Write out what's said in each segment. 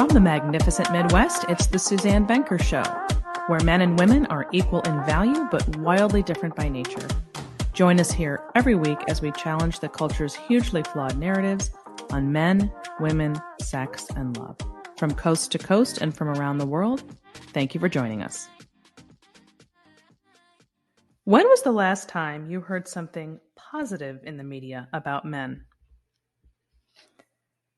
From the magnificent Midwest, it's the Suzanne Venker Show, where men and women are equal in value but wildly different by nature. Join us here every week as we challenge the culture's hugely flawed narratives on men, women, sex, and love. From coast to coast and from around the world, thank you for joining us. When was the last time you heard something positive in the media about men?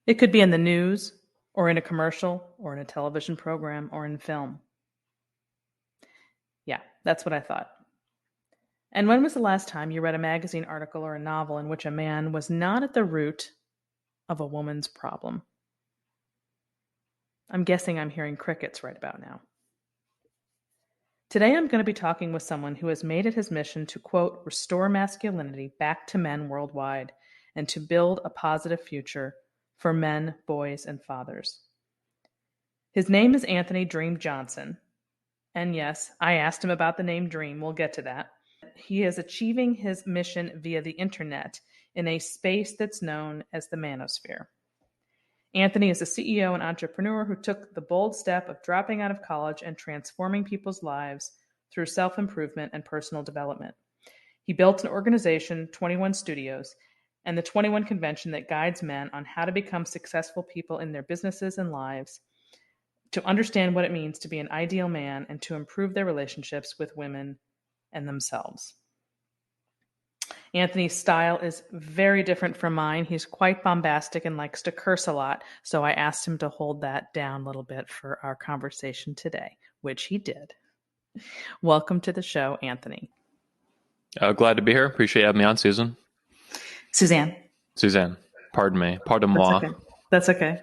It could be in the news, or in a commercial, or in a television program, or in film. Yeah, that's what I thought. And when was the last time you read a magazine article or a novel in which a man was not at the root of a woman's problem? I'm guessing I'm hearing crickets right about now. Today I'm going to be talking with someone who has made it his mission to, quote, restore masculinity back to men worldwide and to build a positive future for men, boys, and fathers. His name is Anthony Dream Johnson. And yes, I asked him about the name Dream. We'll get to that. He is achieving his mission via the internet in a space that's known as the Manosphere. Anthony is a CEO and entrepreneur who took the bold step of dropping out of college and transforming people's lives through self-improvement and personal development. He built an organization, 21 Studios, and the 21 Convention that guides men on how to become successful people in their businesses and lives, to understand what it means to be an ideal man, and to improve their relationships with women and themselves. Anthony's style is very different from mine. He's quite bombastic and likes to curse a lot, so I asked him to hold that down a little bit for our conversation today, which he did. Welcome to the show, Anthony. Glad to be here. Appreciate you having me on, Susan. Suzanne. Pardon me. Pardon moi. That's okay.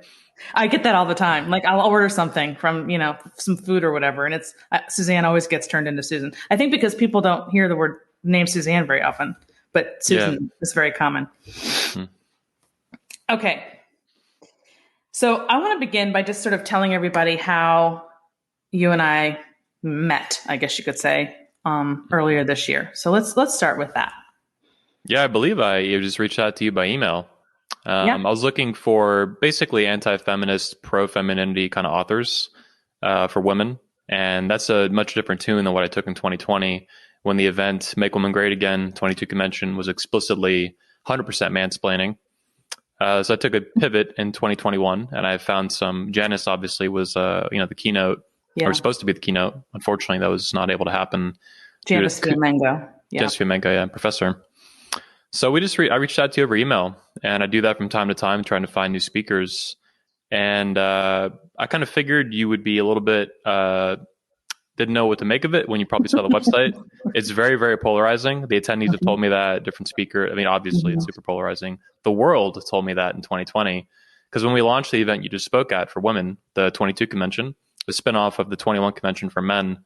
I get that all the time. Like, I'll order something from, some food or whatever, and it's Suzanne always gets turned into Susan. I think because people don't hear the name Suzanne very often, but Susan is very common. Mm-hmm. Okay. So I want to begin by just sort of telling everybody how you and I met, I guess you could say, earlier this year. So let's start with that. Yeah, I believe I just reached out to you by email. I was looking for basically anti-feminist, pro-femininity kind of authors for women. And that's a much different tune than what I took in 2020 when the event Make Women Great Again 22 Convention was explicitly 100% mansplaining. So I took a pivot in 2021 and I found Janice obviously was, the keynote, or supposed to be the keynote. Unfortunately, that was not able to happen. Janice Fiamengo. Janice Fiamengo, professor. So I reached out to you over email, and I do that from time to time, trying to find new speakers. And I kind of figured you would be a little bit, didn't know what to make of it when you probably saw the website. It's very, very polarizing. The attendees have told me that, different speaker. I mean, obviously it's super polarizing. The world told me that in 2020, because when we launched the event you just spoke at for women, the 22 Convention, the spinoff of the 21 Convention for men,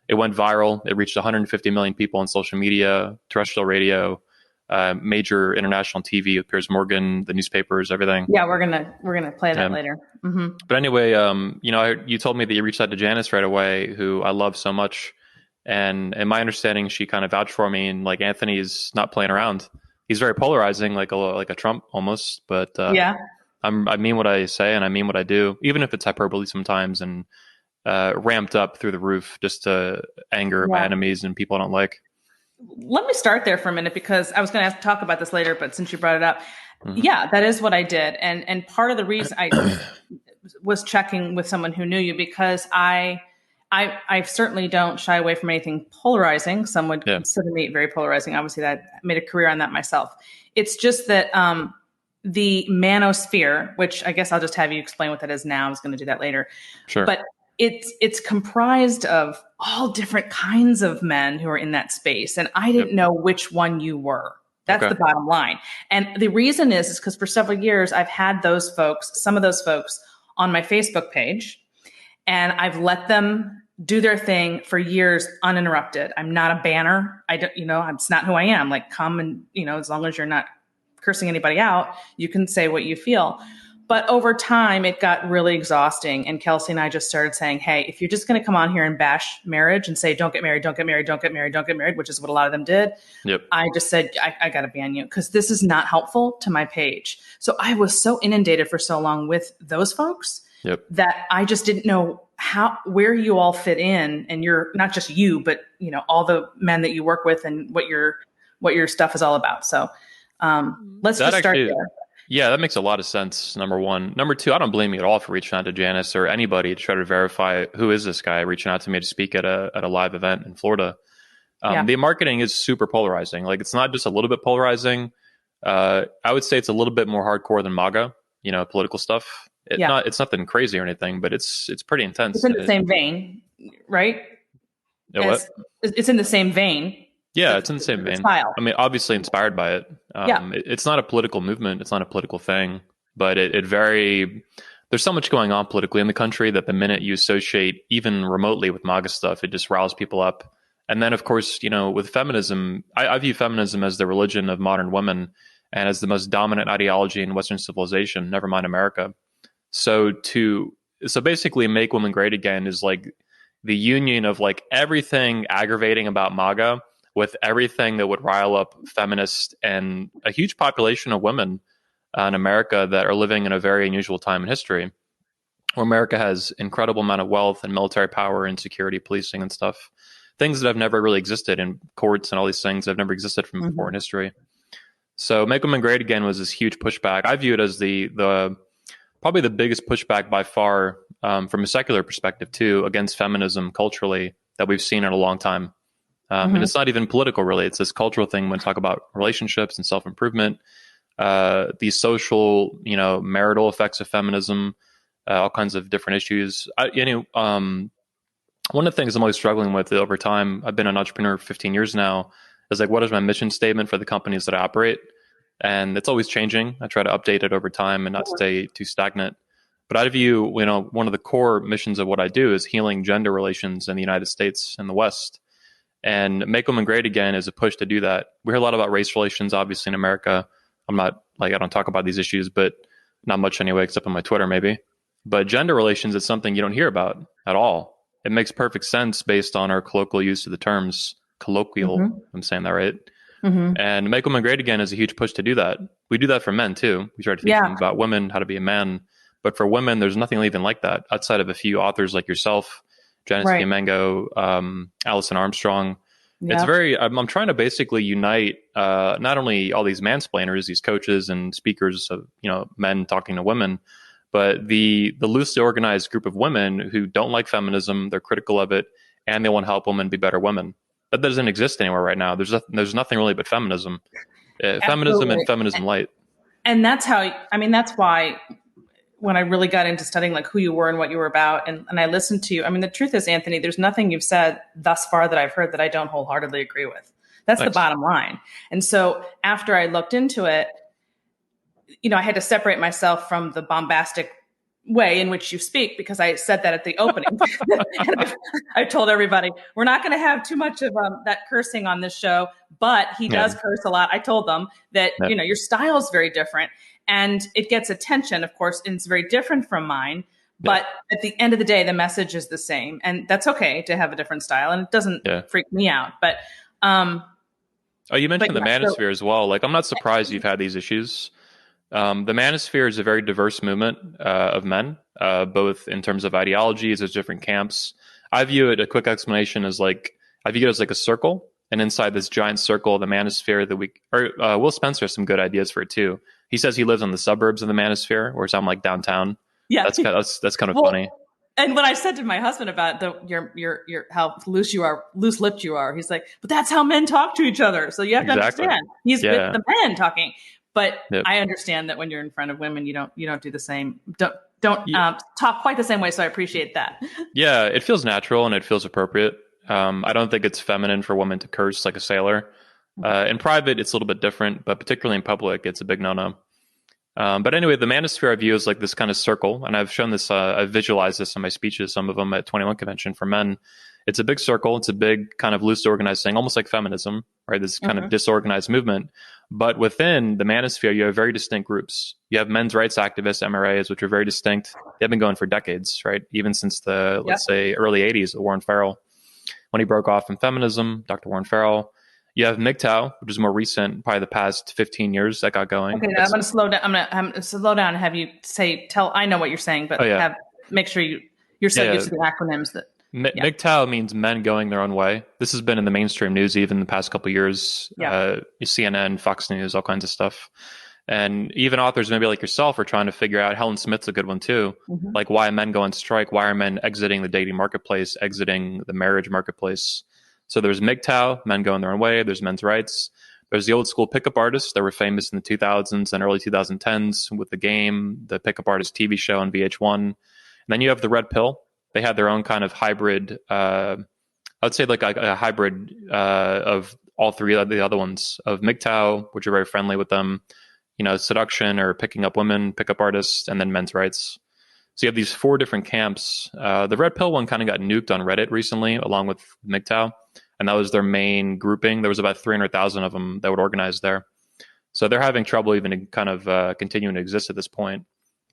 it went viral. It reached 150 million people on social media, terrestrial radio, major international TV with Piers, the newspapers, everything. Yeah, we're gonna play that later. Mm-hmm. But anyway, you told me that you reached out to Janice right away, who I love so much, and in my understanding, she kind of vouched for me. And like, Anthony's not playing around. He's very polarizing, like a Trump almost. But I mean what I say, and I mean what I do, even if it's hyperbole sometimes and ramped up through the roof just to anger my enemies and people I don't like. Let me start there for a minute, because I was going to talk about this later, but since you brought it up, that is what I did. And part of the reason I was checking with someone who knew you, because I certainly don't shy away from anything polarizing. Some would consider me very polarizing. Obviously, that I made a career on that myself. It's just that the manosphere, which I guess I'll just have you explain what that is now. I was going to do that later. Sure. But it's comprised of all different kinds of men who are in that space. And I didn't know which one you were. That's the bottom line. And the reason is because for several years, I've had some of those folks on my Facebook page, and I've let them do their thing for years uninterrupted. I'm not a banner. It's not who I am. Like, come and, as long as you're not cursing anybody out, you can say what you feel. But over time, it got really exhausting. And Kelsey and I just started saying, hey, if you're just going to come on here and bash marriage and say, don't get married, don't get married, don't get married, don't get married, which is what a lot of them did. I just said, I got to ban you, because this is not helpful to my page. So I was so inundated for so long with those folks Yep. that I just didn't know where you all fit in, and you're not just you, but all the men that you work with and what your stuff is all about. So let's That just start actually, there. yeah, that makes a lot of sense. Number one. Number two, I don't blame you at all for reaching out to Janice or anybody to try to verify who is this guy reaching out to me to speak at a live event in Florida. Yeah. The marketing is super polarizing. Like, it's not just a little bit polarizing. I would say it's a little bit more hardcore than MAGA, political stuff. Yeah. It's nothing crazy or anything, but it's pretty intense. It's in the same vein, right? What? It's in the same vein. Yeah, it's in the same vein. Style. I mean, obviously inspired by it. Yeah. It's not a political movement. It's not a political thing, but there's so much going on politically in the country that the minute you associate even remotely with MAGA stuff, it just riles people up. And then, of course, with feminism, I view feminism as the religion of modern women and as the most dominant ideology in Western civilization, never mind America. So basically make women great again is like the union of like everything aggravating about MAGA with everything that would rile up feminists and a huge population of women in America that are living in a very unusual time in history, where America has incredible amount of wealth and military power and security policing and stuff, things that have never really existed in courts and all these things that have never existed from before in history. So Make Women Great Again was this huge pushback. I view it as the probably the biggest pushback by far from a secular perspective too against feminism culturally that we've seen in a long time. And it's not even political, really. It's this cultural thing when we talk about relationships and self-improvement, these social, marital effects of feminism, all kinds of different issues. One of the things I'm always struggling with over time, I've been an entrepreneur for 15 years now, is like, what is my mission statement for the companies that I operate? And it's always changing. I try to update it over time and not stay too stagnant. But I view, one of the core missions of what I do is healing gender relations in the United States and the West. And Make Women Great Again is a push to do that. We hear a lot about race relations, obviously, in America. I don't talk about these issues, but not much anyway, except on my Twitter, maybe. But gender relations is something you don't hear about at all. It makes perfect sense based on our colloquial use of the terms. Colloquial, I'm saying that right. And Make Women Great Again is a huge push to do that. We do that for men, too. We try to teach them about women, how to be a man. But for women, there's nothing even like that outside of a few authors like yourself, Janice Mango, Allison Armstrong. It's I'm trying to basically unite not only all these mansplainers, these coaches and speakers of, men talking to women, but the loosely organized group of women who don't like feminism, they're critical of it, and they want to help women be better women. That doesn't exist anywhere right now. There's nothing really but feminism. Feminism and feminism light. And that's why when I really got into studying like who you were and what you were about, and I listened to you, I mean, the truth is, Anthony, there's nothing you've said thus far that I've heard that I don't wholeheartedly agree with. That's the bottom line. And so after I looked into it, I had to separate myself from the bombastic way in which you speak, because I said that at the opening. And I told everybody, we're not going to have too much of that cursing on this show, but he does curse a lot. I told them that, your style is very different and it gets attention, of course, and it's very different from mine. But at the end of the day, the message is the same. And that's okay to have a different style. And it doesn't freak me out. But you mentioned the Manosphere as well. Like, I'm not surprised you've had these issues. The Manosphere is a very diverse movement of men, both in terms of ideologies. There's different camps. I view it, a quick explanation, as I view it as like a circle. And inside this giant circle, the Manosphere, Will Spencer has some good ideas for it too. He says he lives in the suburbs of the Manosphere, whereas I'm like downtown. Yeah, that's kind of funny. And when I said to my husband about your how loose-lipped you are, he's like, "But that's how men talk to each other." So you have to understand, he's with the men talking. But I understand that when you're in front of women, you don't do the same. Don't talk quite the same way. So I appreciate that. Yeah, it feels natural and it feels appropriate. I don't think it's feminine for women to curse like a sailor. In private, it's a little bit different, but particularly in public, it's a big no-no. But anyway, the Manosphere I view is like this kind of circle, and I've shown this, I've visualized this in my speeches, some of them at 21 Convention for Men. It's a big circle. It's a big kind of loose organized thing, almost like feminism, right? This kind of disorganized movement. But within the Manosphere, you have very distinct groups. You have men's rights activists, MRAs, which are very distinct. They've been going for decades, right? Even since the, let's say, early 80s, Warren Farrell. When he broke off from feminism, Dr. Warren Farrell. You have MGTOW, which is more recent, probably the past 15 years that got going. Okay, now I'm going to slow down. I'm going to slow down and have you tell. I know what you're saying, but make sure you're so used to the acronyms that. MGTOW means men going their own way. This has been in the mainstream news even the past couple of years. CNN, Fox News, all kinds of stuff. And even authors maybe like yourself are trying to figure out, Helen Smith's a good one too, like why men go on strike, why are men exiting the dating marketplace, exiting the marriage marketplace. So there's MGTOW, men going their own way, there's men's rights. There's the old school pickup artists that were famous in the 2000s and early 2010s with The Game, the pickup artist TV show on VH1. And then you have the Red Pill. They had their own kind of hybrid, I would say like a hybrid of all three of the other ones, of MGTOW, which are very friendly with them, seduction or picking up women, pickup artists, and then men's rights. So you have these four different camps. The Red Pill one kind of got nuked on Reddit recently, along with MGTOW, and that was their main grouping. There was about 300,000 of them that would organize there. So they're having trouble even kind of continuing to exist at this point.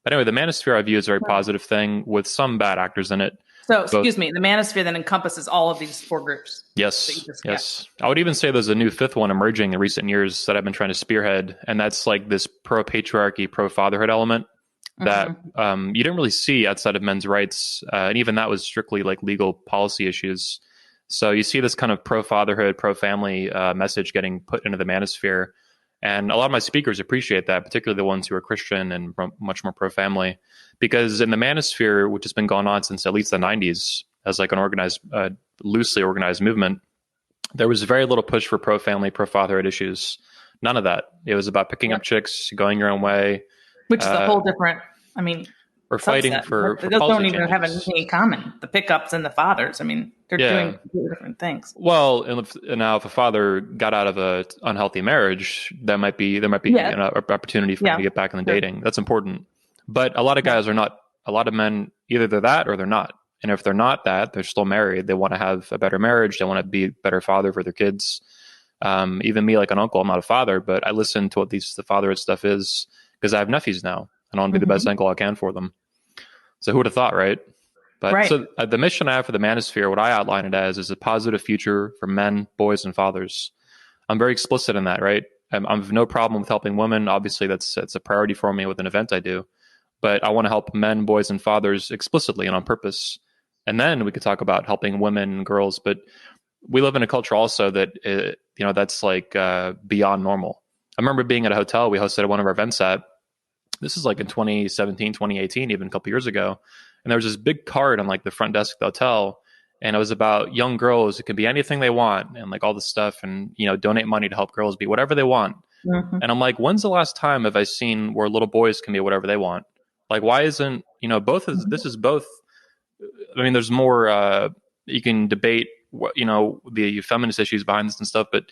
But anyway, the Manosphere I view as a very positive thing with some bad actors in it. So, excuse me, the Manosphere then encompasses all of these four groups. Yes, yes. I would even say there's a new fifth one emerging in recent years that I've been trying to spearhead, and that's like this pro-patriarchy, pro-fatherhood element that you didn't really see outside of men's rights, and even that was strictly like legal policy issues. So you see this kind of pro-fatherhood, pro-family message getting put into the Manosphere. And a lot of my speakers appreciate that, particularly the ones who are Christian and much more pro-family, because in the Manosphere, which has been going on since at least the 90s as like an organized, loosely organized movement, there was very little push for pro-family, pro-fatherhood issues. None of that. It was about picking up chicks, going your own way. Which is a whole different, or fighting for those don't even have anything in common. The pickups and the fathers. They're doing different things. Well, and now if a father got out of an unhealthy marriage, there might be an opportunity for him to get back in the dating. That's important. But a lot of guys are not. A lot of men, either they're that or they're not. And if they're not that, they're still married. They want to have a better marriage. They want to be a better father for their kids. Even me, like an uncle, I'm not a father, but I listen to what the fatherhood stuff is because I have nephews now, and I want to be the best uncle I can for them. So who would have thought, right? But so the mission I have for the Manosphere, what I outline it as, is a positive future for men, boys, and fathers. I'm very explicit in that, right? I have no problem with helping women. Obviously, that's a priority for me with an event I do. But I want to help men, boys, and fathers explicitly and on purpose. And then we could talk about helping women and girls. But we live in a culture also that, that's like beyond normal. I remember being at a hotel we hosted one of our events at. This is like in 2017, 2018, even a couple years ago. And there was this big card on like the front desk of the hotel. And it was about young girls. It can be anything they want and like all this stuff and, donate money to help girls be whatever they want. And I'm like, when's the last time have I seen where little boys can be whatever they want? Like, why isn't, this is both. There's more, you can debate, the feminist issues behind this and stuff, but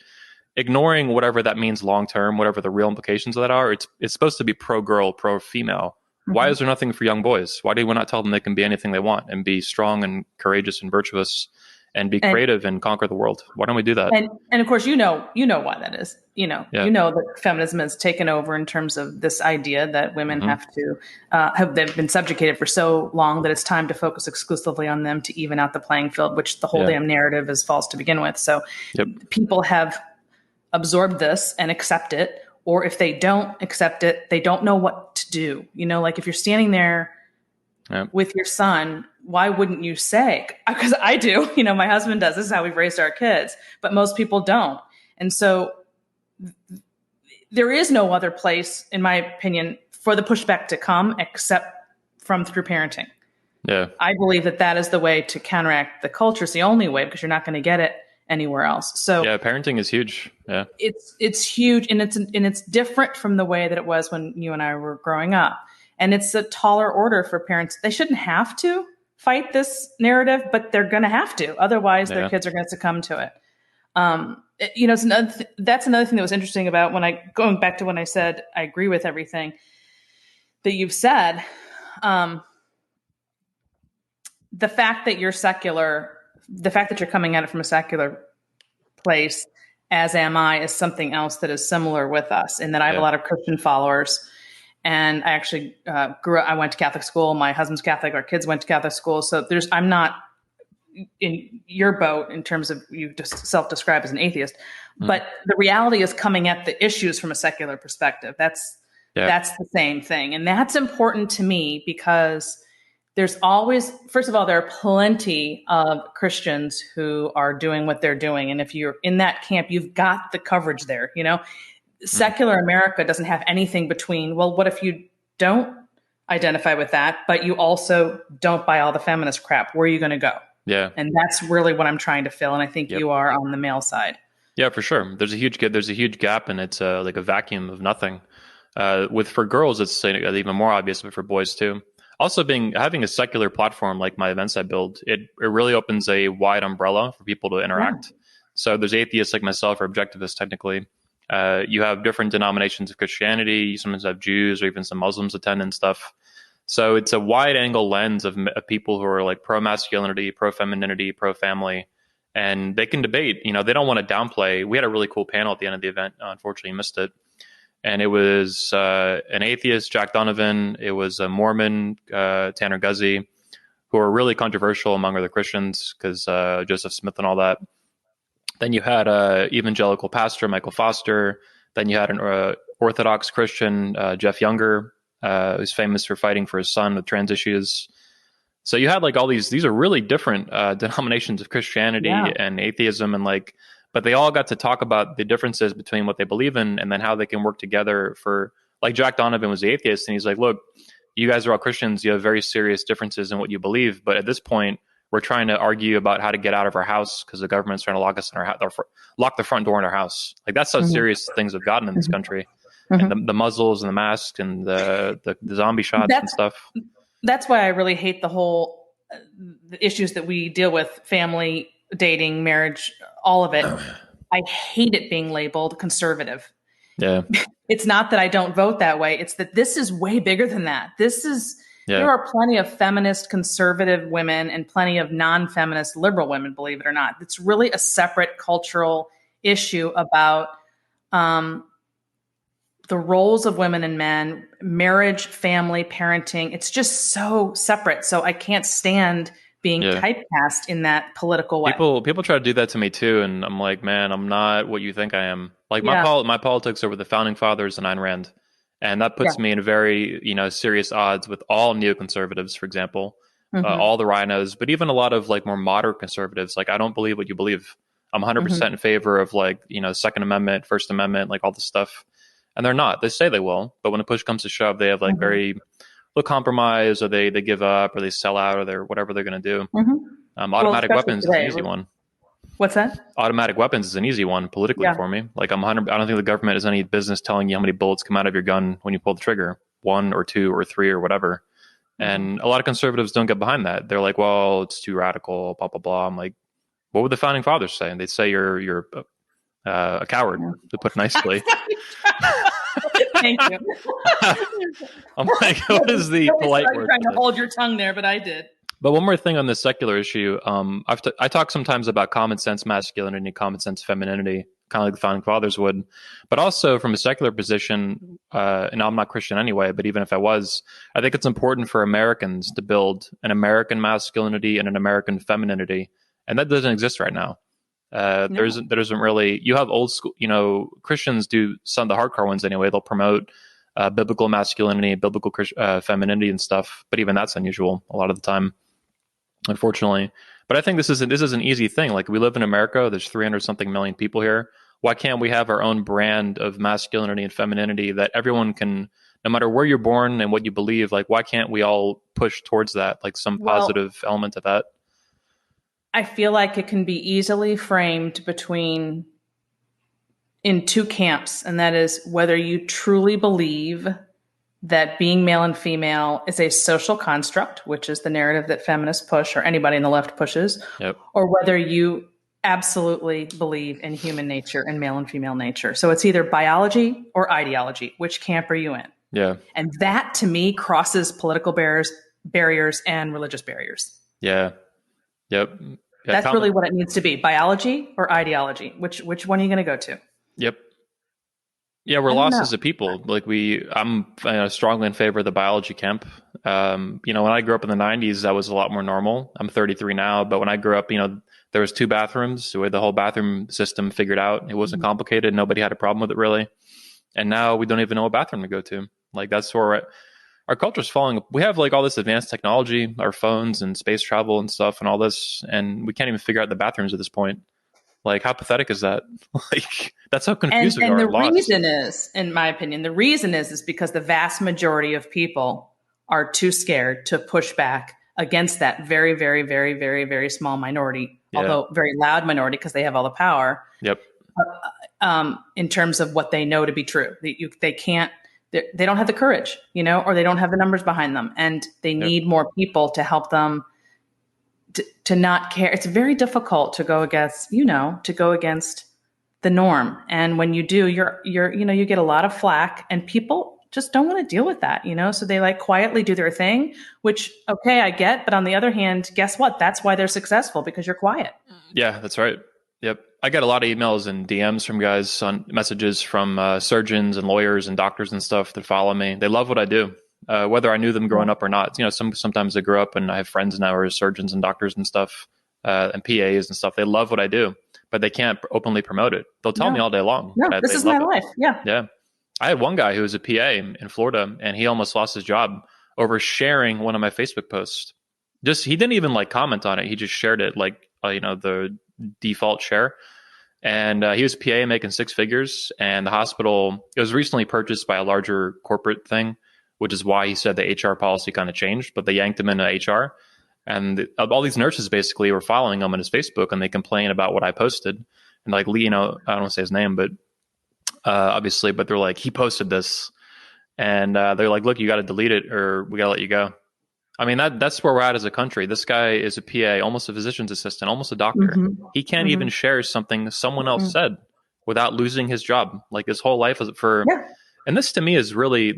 ignoring whatever that means long term, whatever the real implications of that are, it's supposed to be pro girl, pro female. Why is there nothing for young boys? Why do we not tell them they can be anything they want and be strong and courageous and virtuous and be creative and conquer the world? Why don't we do that? And of course, you know why that is. You know that feminism has taken over in terms of this idea that women have to they've been subjugated for so long that it's time to focus exclusively on them to even out the playing field, which the whole damn narrative is false to begin with. So people have absorbed this and accept it. Or if they don't accept it, they don't know what to do. Like if you're standing there with your son, why wouldn't you say? Because I do. My husband does. This is how we've raised our kids. But most people don't. And so there is no other place, in my opinion, for the pushback to come except from through parenting. Yeah, I believe that is the way to counteract the culture. It's the only way because you're not going to get it anywhere else. So parenting is huge. Yeah, it's huge, and it's different from the way that it was when you and I were growing up. And it's a taller order for parents. They shouldn't have to fight this narrative, but they're going to have to. Otherwise, their kids are going to succumb to it. That's another thing that was interesting about going back to when I said I agree with everything that you've said. The fact that you're secular, the fact that you're coming at it from a secular place, as am I, is something else that is similar with us, in that I have a lot of Christian followers. And I actually I went to Catholic school. My husband's Catholic. Our kids went to Catholic school. So I'm not in your boat in terms of you just self-describe as an atheist. But the reality is coming at the issues from a secular perspective. That's the same thing. And that's important to me because there's always, first of all, there are plenty of Christians who are doing what they're doing. And if you're in that camp, you've got the coverage there. Secular America doesn't have anything between, well, what if you don't identify with that, but you also don't buy all the feminist crap? Where are you going to go? Yeah. And that's really what I'm trying to fill. And I think you are on the male side. Yeah, for sure. There's a huge gap, and it's like a vacuum of nothing. For girls, it's even more obvious, but for boys too. Also, having a secular platform like my events I build, it really opens a wide umbrella for people to interact. Yeah. So there's atheists like myself, or objectivists technically. You have different denominations of Christianity. You sometimes have Jews or even some Muslims attend and stuff. So it's a wide angle lens of people who are like pro masculinity, pro femininity, pro family, and they can debate. They don't want to downplay. We had a really cool panel at the end of the event. Unfortunately, you missed it. And it was an atheist, Jack Donovan. It was a Mormon, Tanner Guzzi, who are really controversial among other Christians because Joseph Smith and all that. Then you had evangelical pastor, Michael Foster. Then you had an Orthodox Christian, Jeff Younger, who's famous for fighting for his son with trans issues. So you had like all these are really different denominations of Christianity and atheism, and but they all got to talk about the differences between what they believe in and then how they can work together for, like Jack Donovan was the atheist. And he's like, look, you guys are all Christians. You have very serious differences in what you believe. But at this point, we're trying to argue about how to get out of our house because the government's trying to lock us in lock the front door in our house. Like that's how serious things have gotten in this country. And the muzzles and the masks and the zombie shots and stuff. That's why I really hate the issues that we deal with, family, dating, marriage, all of it. I hate it being labeled conservative. Yeah. It's not that I don't vote that way. It's that this is way bigger than that. There are plenty of feminist conservative women and plenty of non-feminist liberal women, believe it or not. It's really a separate cultural issue about the roles of women and men, marriage, family, parenting. It's just so separate. So I can't stand being typecast in that political way. People try to do that to me too, and I'm like, man, I'm not what you think I am. Like my politics are with the founding fathers and Ayn Rand, and that puts me in very serious odds with all neoconservatives, for example, all the rhinos, but even a lot of like more moderate conservatives. Like I don't believe what you believe. I'm 100% in favor of Second Amendment, First Amendment, like all this stuff, and they're not. They say they will, but when the push comes to shove, they have very compromise, or they give up, or they sell out, or they're whatever they're going to do. Automatic weapons is an easy one. What's that? Automatic weapons is an easy one politically for me. Like I don't think the government has any business telling you how many bullets come out of your gun when you pull the trigger, 1 or 2 or 3 or whatever. And a lot of conservatives don't get behind that. They're like, well, it's too radical, blah blah blah. I'm like, what would the founding fathers say? And they'd say you're a coward, to put nicely. Thank you. I'm like, what is the polite word? Trying to hold your tongue there, but I did. But one more thing on this secular issue. I talk sometimes about common sense masculinity, common sense femininity, kind of like the founding fathers would. But also from a secular position, and I'm not Christian anyway, but even if I was, I think it's important for Americans to build an American masculinity and an American femininity. And that doesn't exist right now. There isn't really. You have old school, Christians do some of the hardcore ones anyway. They'll promote biblical masculinity, biblical femininity and stuff. But even that's unusual a lot of the time, unfortunately. But I think this is an easy thing. Like we live in America. There's 300 something million people here. Why can't we have our own brand of masculinity and femininity that everyone can, no matter where you're born and what you believe, like why can't we all push towards that, like some positive element of that? I feel like it can be easily framed in 2 camps, and that is whether you truly believe that being male and female is a social construct, which is the narrative that feminists push or anybody in the left pushes, or whether you absolutely believe in human nature and male and female nature. So it's either biology or ideology. Which camp are you in? Yeah. And that to me crosses political barriers and religious barriers. Yeah. Yep. Yeah, that's really what it needs to be: biology or ideology. Which one are you going to go to? Yep. Yeah, we're lost as a people. Like I'm strongly in favor of the biology camp. When I grew up in the 90s, that was a lot more normal. I'm 33 now, but when I grew up, there was 2 bathrooms. We had the whole bathroom system figured out. It wasn't complicated. Nobody had a problem with it really. And now we don't even know what bathroom to go to. Like that's where our culture's falling. We have like all this advanced technology, our phones and space travel and stuff and all this, and we can't even figure out the bathrooms at this point. Like, how pathetic is that? Like, that's how confused we are. And the Lost. reason is, in my opinion, the reason is because the vast majority of people are too scared to push back against that very, very, very, very, very small minority, although very loud minority because they have all the power. Yep. In terms of what they know to be true, they can't. They don't have the courage, or they don't have the numbers behind them, and they need more people to help them to not care. It's very difficult to go against, the norm. And when you do, you get a lot of flack, and people just don't want to deal with that, so they like quietly do their thing, which, okay, I get. But on the other hand, guess what? That's why they're successful, because you're quiet. Yeah, that's right. Yep. I get a lot of emails and DMs from guys on messages from surgeons and lawyers and doctors and stuff that follow me. They love what I do. Whether I knew them growing up or not, sometimes they grew up, and I have friends now who are surgeons and doctors and stuff, and PAs and stuff. They love what I do, but they can't openly promote it. They'll tell me all day long. No, this is my life. Yeah. Yeah. I had one guy who was a PA in Florida, and he almost lost his job over sharing one of my Facebook posts. He didn't even like comment on it. He just shared it like, the default share. And he was PA making six figures, and the hospital, it was recently purchased by a larger corporate thing, which is why he said the HR policy kind of changed, but they yanked him into HR. And all these nurses basically were following him on his Facebook, and they complained about what I posted. And like Lee, I don't want to say his name, but obviously, but they're like, he posted this. And they're like, look, you got to delete it or we got to let you go. I mean, that's where we're at as a country. This guy is a PA, almost a physician's assistant, almost a doctor. Mm-hmm. He can't even share something someone else said without losing his job. Like his whole life is for... Yeah. And this to me is really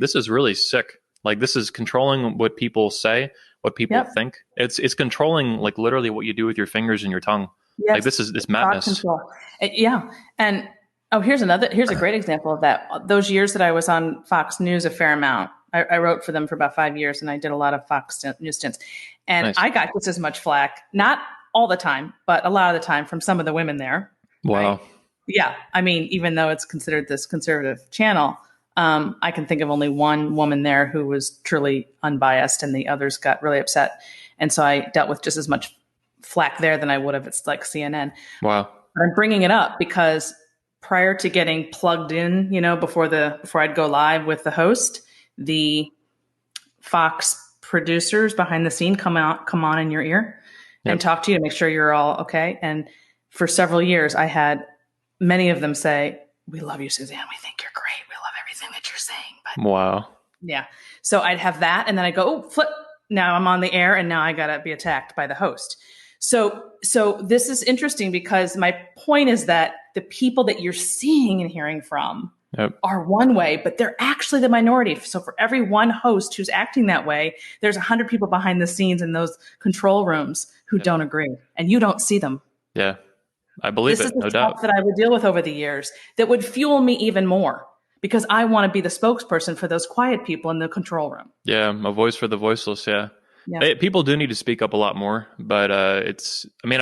sick. Like this is controlling what people say, what people think. It's controlling like literally what you do with your fingers and your tongue. Yes. Like this is madness. Control. Yeah. And here's a great example of that. Those years that I was on Fox News a fair amount, I wrote for them for about 5 years, and I did a lot of Fox News stints. And nice. I got just as much flack, not all the time, but a lot of the time from some of the women there. Wow. Right? Yeah. I mean, even though it's considered this conservative channel, I can think of only one woman there who was truly unbiased, and the others got really upset. And so I dealt with just as much flack there than I would have it's like CNN. Wow. But I'm bringing it up because prior to getting plugged in, before I'd go live with the host, the Fox producers behind the scene come on in your ear and talk to you to make sure you're all okay. And for several years, I had many of them say, "We love you, Suzanne. We think you're great. We love everything that you're saying." But wow. Yeah. So I'd have that, and then I go, "Oh, flip. Now I'm on the air, and now I got to be attacked by the host." So this is interesting because my point is that the people that you're seeing and hearing from are one way, but they're actually the minority. So for every one host who's acting that way, there's 100 people behind the scenes in those control rooms who don't agree, and you don't see them. Yeah, I believe this it. This is no the stuff doubt that I would deal with over the years that would fuel me even more because I want to be the spokesperson for those quiet people in the control room. Yeah, a voice for the voiceless. Yeah. People do need to speak up a lot more, but I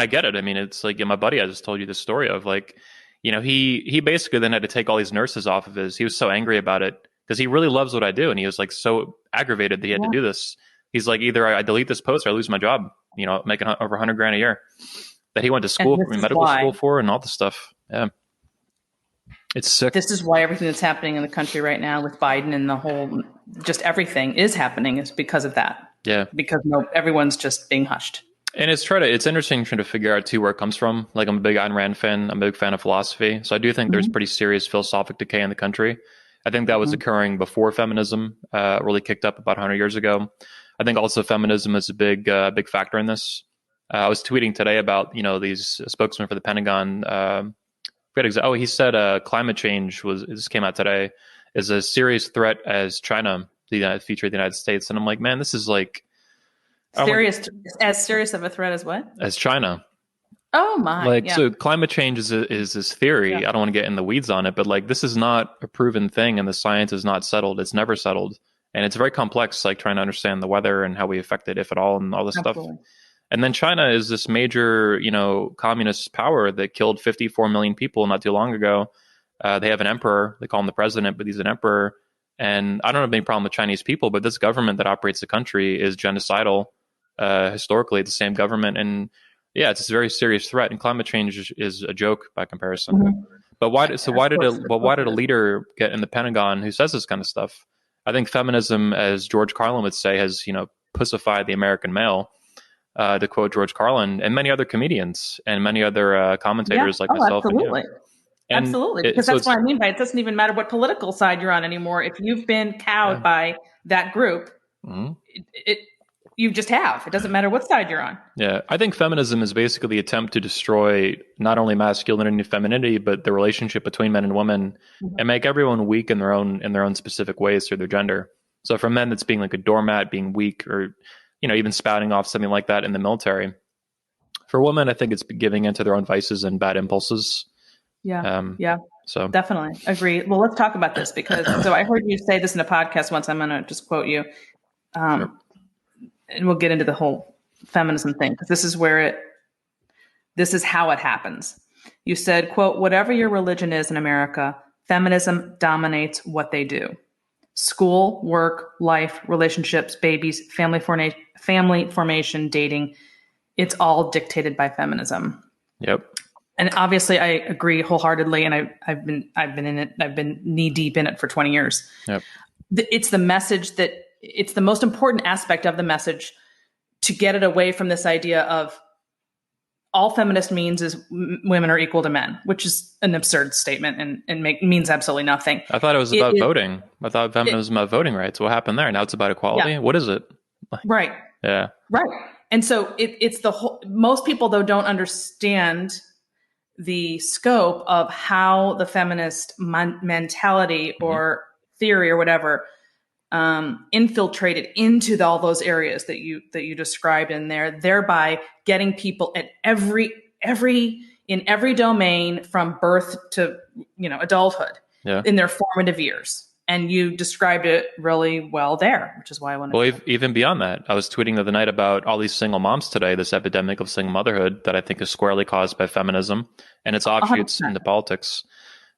get it. I mean, it's like my buddy I just told you the story of, like, he basically then had to take all these nurses off of he was so angry about it because he really loves what I do. And he was like so aggravated that he had to do this. He's like, either I delete this post or I lose my job, making over $100,000 a year that he went to school, medical school for, and all this stuff. Yeah. It's sick. This is why everything that's happening in the country right now with Biden and the whole, just everything is happening is because of that. Yeah. Because everyone's just being hushed. And it's interesting trying to figure out too where it comes from. Like I'm a big Ayn Rand fan. I'm a big fan of philosophy. So I do think there's pretty serious philosophic decay in the country. I think that was occurring before feminism really kicked up about 100 years ago. I think also feminism is a big factor in this. I was tweeting today about, these spokesmen for the Pentagon. He said climate change this came out today, is a serious threat as China, the future of the United States. And I'm like, man, this is like... As serious of a threat as what? As China. Oh my! So climate change is this theory. I don't want to get in the weeds on it, but like this is not a proven thing, and the science is not settled. It's never settled, and it's very complex. Like trying to understand the weather and how we affect it, if at all, and all this stuff. And then China is this major, communist power that killed 54 million people not too long ago. They have an emperor. They call him the president, but he's an emperor. And I don't have any problem with Chinese people, but this government that operates the country is genocidal, historically, the same government. And yeah, it's a very serious threat. And climate change is a joke by comparison. Mm-hmm. But why did a Of leader get in the Pentagon who says this kind of stuff? I think feminism, as George Carlin would say, has pussified the American male. To quote George Carlin and many other comedians and many other commentators like myself. Absolutely. And absolutely. Because that's what I mean by it doesn't even matter what political side you're on anymore. If you've been cowed by that group, you just have. It doesn't matter what side you're on. Yeah. I think feminism is basically the attempt to destroy not only masculinity and femininity, but the relationship between men and women, and make everyone weak in their own specific ways through their gender. So for men, that's being like a doormat, being weak, or even spouting off something like that in the military. For women, I think it's giving into their own vices and bad impulses. Yeah. So definitely agree. Well, let's talk about this because so I heard you say this in a podcast once. I'm going to just quote you, sure. And we'll get into the whole feminism thing because this is how it happens. You said, quote, "Whatever your religion is in America, feminism dominates what they do. School, work, life, relationships, babies, family formation, dating. It's all dictated by feminism." Yep. And obviously, I agree wholeheartedly. And I've been in it. I've been knee deep in it for 20 years. Yep. It's the message it's the most important aspect of the message to get it away from this idea of all feminist means is women are equal to men, which is an absurd statement and means absolutely nothing. I thought it was about voting. I thought feminism was about voting rights. What happened there? Now it's about equality. Yeah. What is it? Right. Yeah. Right. And so it's the whole, most people though don't understand the scope of how the feminist mentality or theory or whatever infiltrated into all those areas that you described in there, thereby getting people at every domain from birth to adulthood in their formative years. And you described it really well there, which is why I wanted to. Even beyond that, I was tweeting the other night about all these single moms today, this epidemic of single motherhood that I think is squarely caused by feminism and its offshoots 100%. Into politics.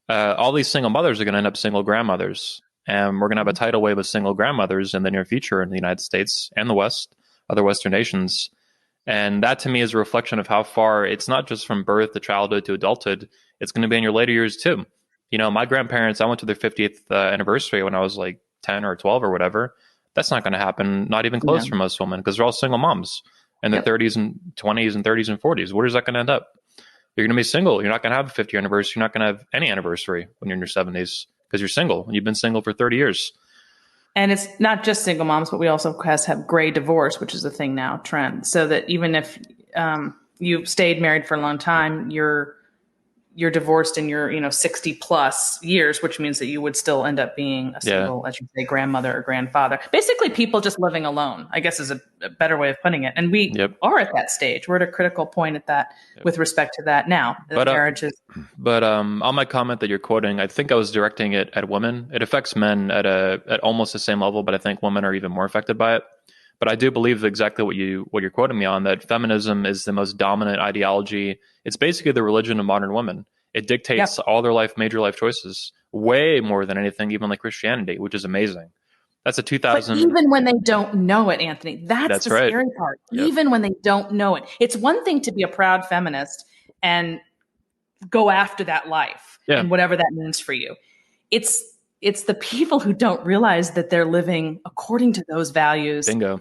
All these single mothers are going to end up single grandmothers. And we're going to have a tidal wave of single grandmothers in the near future in the United States and the West, other Western nations. And that to me is a reflection of how far it's not just from birth to childhood to adulthood. It's going to be in your later years too. My grandparents, I went to their 50th anniversary when I was like 10 or 12 or whatever. That's not going to happen, not even close for most women, because they're all single moms in their 30s and 20s and 30s and 40s. Where is that going to end up? You're going to be single. You're not going to have a 50th anniversary. You're not going to have any anniversary when you're in your 70s because you're single and you've been single for 30 years. And it's not just single moms, but we also have gray divorce, which is a thing now, trend. So that even if you've stayed married for a long time, you're divorced in your 60 plus years, which means that you would still end up being a single, as you say, grandmother or grandfather. Basically, people just living alone, I guess, is a better way of putting it. And we are at that stage. We're at a critical point at that with respect to that now. Marriages. But on my comment that you're quoting, I think I was directing it at women. It affects men at almost the same level, but I think women are even more affected by it. But I do believe exactly what you're quoting me on, that feminism is the most dominant ideology. It's basically the religion of modern women. It dictates all their major life choices, way more than anything, even like Christianity, which is amazing. That's a 2000. But even when they don't know it, Anthony, that's the scary part. Yep. Even when they don't know it, it's one thing to be a proud feminist and go after that life and whatever that means for you. It's the people who don't realize that they're living according to those values. Bingo.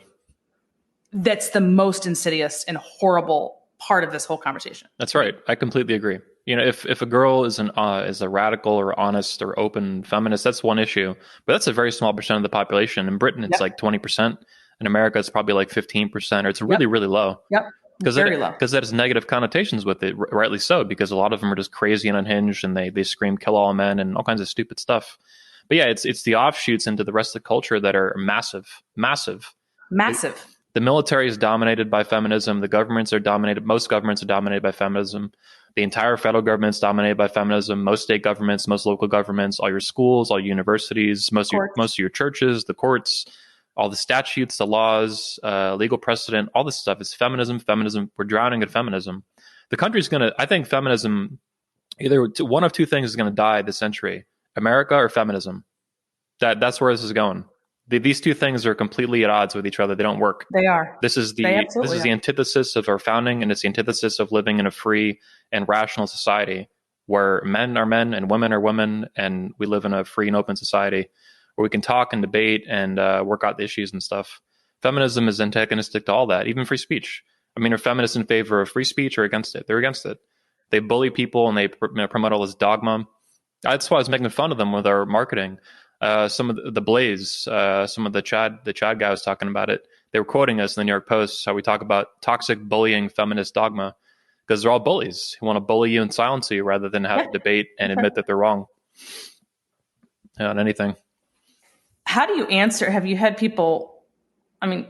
That's the most insidious and horrible part of this whole conversation. That's right. I completely agree. If a girl is a radical or honest or open feminist, that's one issue. But that's a very small percent of the population. In Britain, it's like 20%. In America, it's probably like 15%, or it's really, really low. Yep. Very low. Because that has negative connotations with it, rightly so, because a lot of them are just crazy and unhinged, and they scream kill all men and all kinds of stupid stuff. But yeah, it's the offshoots into the rest of the culture that are massive. The military is dominated by feminism. Most governments are dominated by feminism. The entire federal government is dominated by feminism. Most state governments, most local governments, all your schools, all universities, most of your churches, the courts, all the statutes, the laws, legal precedent, all this stuff is feminism. We're drowning in feminism. The country's I think feminism, either one of two things is going to die this century: America or feminism. That's where this is going. These two things are completely at odds with each other. They don't work. They are. This is They the absolutely are. antithesis of our founding, and it's the antithesis of living in a free and rational society where men are men and women are women, and we live in a free and open society where we can talk and debate and work out the issues and stuff. Feminism is antagonistic to all that, even free speech. I mean, are feminists in favor of free speech or against it? They're against it. They bully people and they promote all this dogma. That's why I was making fun of them with our marketing. Some of the Blaze, some of the Chad guy was talking about it. They were quoting us in the New York Post, how we talk about toxic bullying feminist dogma, because they're all bullies who want to bully you and silence you rather than have a debate and admit that they're wrong on anything. How do you answer? Have you had people, I mean,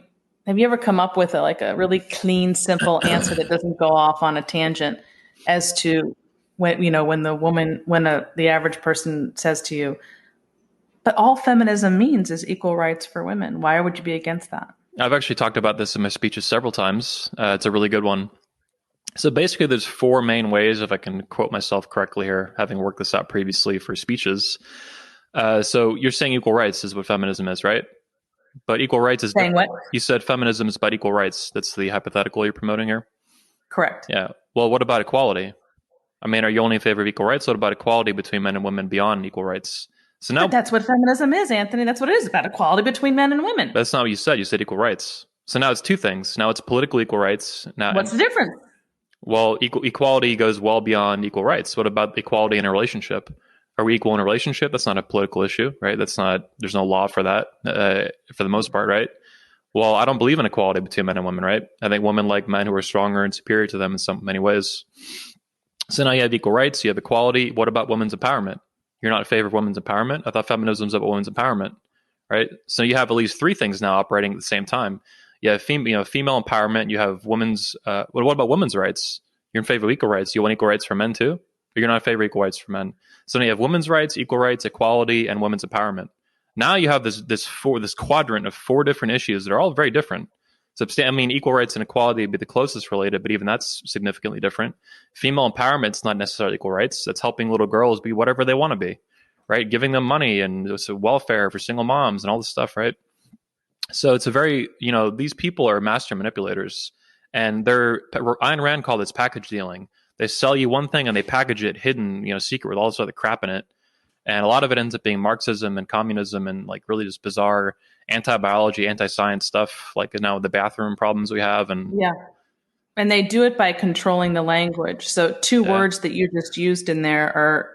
have you ever come up with a really clean, simple answer that doesn't go off on a tangent as to when the average person says to you, but all feminism means is equal rights for women. Why would you be against that? I've actually talked about this in my speeches several times. It's a really good one. So basically, there's four main ways, if I can quote myself correctly here, having worked this out previously for speeches. So you're saying equal rights is what feminism is, right? But equal rights is saying what? You said feminism is about equal rights. That's the hypothetical you're promoting here. Correct. Yeah. Well, what about equality? I mean, are you only in favor of equal rights? What about equality between men and women beyond equal rights? So now, but that's what feminism is, Anthony. That's what it is, about equality between men and women. That's not what you said. You said equal rights. So now it's two things. Now it's political equal rights. Now, what's the difference? Well, equality goes well beyond equal rights. What about equality in a relationship? Are we equal in a relationship? That's not a political issue, right? There's no law for that for the most part, right? Well, I don't believe in equality between men and women, right? I think women like men who are stronger and superior to them in many ways. So now you have equal rights, you have equality. What about women's empowerment? You're not in favor of women's empowerment? I thought feminism was about women's empowerment, right? So you have at least three things now operating at the same time. You have female empowerment. You have women's. What about women's rights? You're in favor of equal rights. You want equal rights for men too, or you're not in favor of equal rights for men. So now you have women's rights, equal rights, equality, and women's empowerment. Now you have this quadrant of four different issues that are all very different. I mean, equal rights and equality would be the closest related, but even that's significantly different. Female empowerment is not necessarily equal rights. That's helping little girls be whatever they want to be, right? Giving them money and welfare for single moms and all this stuff, right? So it's a very, these people are master manipulators, and Ayn Rand called this package dealing. They sell you one thing and they package it hidden, secret with all this other crap in it. And a lot of it ends up being Marxism and communism and really just bizarre anti-biology, anti-science stuff, like now the bathroom problems we have. And yeah. And they do it by controlling the language. So two words that you just used in there are,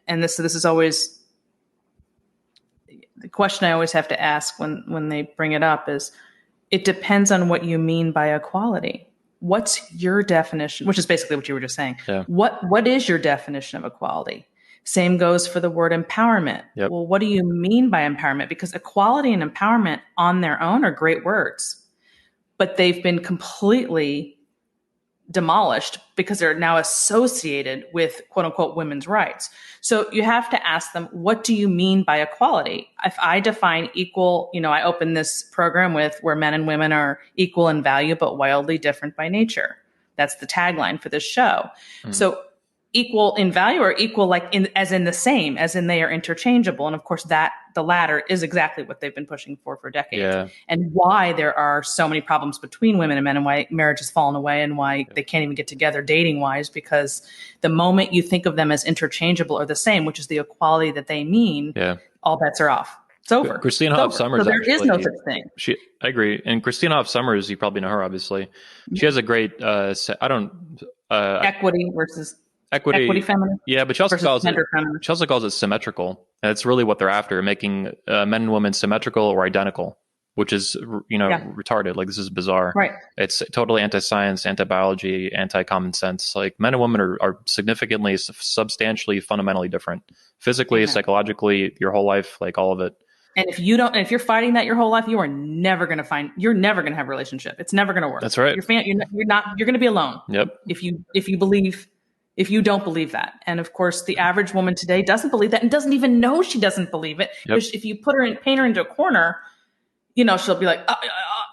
and this is always the question I always have to ask when they bring it up is, it depends on what you mean by equality. What's your definition? Which is basically what you were just saying. Yeah. What is your definition of equality? Same goes for the word empowerment. Yep. Well, what do you mean by empowerment? Because equality and empowerment on their own are great words, but they've been completely demolished because they're now associated with quote unquote women's rights. So you have to ask them, what do you mean by equality? If I define equal, I open this program with where men and women are equal in value, but wildly different by nature. That's the tagline for this show. So equal in value or equal as in the same, as in they are interchangeable. And of course that the latter is exactly what they've been pushing for decades. Yeah. And why there are so many problems between women and men and why marriage has fallen away and why they can't even get together dating wise, because the moment you think of them as interchangeable or the same, which is the equality that they mean, all bets are off. It's over. Christina Hoff Sommers. So there is no such thing. I agree. And Christina Hoff Sommers, you probably know her, obviously. She has a great, equity versus equity feminist. Yeah, but she also calls it symmetrical. And it's really what they're after, making men and women symmetrical or identical, which is, retarded. Like, this is bizarre. Right. It's totally anti-science, anti-biology, anti-common sense. Like, men and women are significantly, substantially, fundamentally different. Physically, psychologically, your whole life, like all of it. And if you're fighting that your whole life, you're never going to have a relationship. It's never going to work. That's right. You're going to be alone. Yep. If you don't believe that. And of course, the average woman today doesn't believe that and doesn't even know she doesn't believe it. Yep. If you paint her into a corner, she'll be like,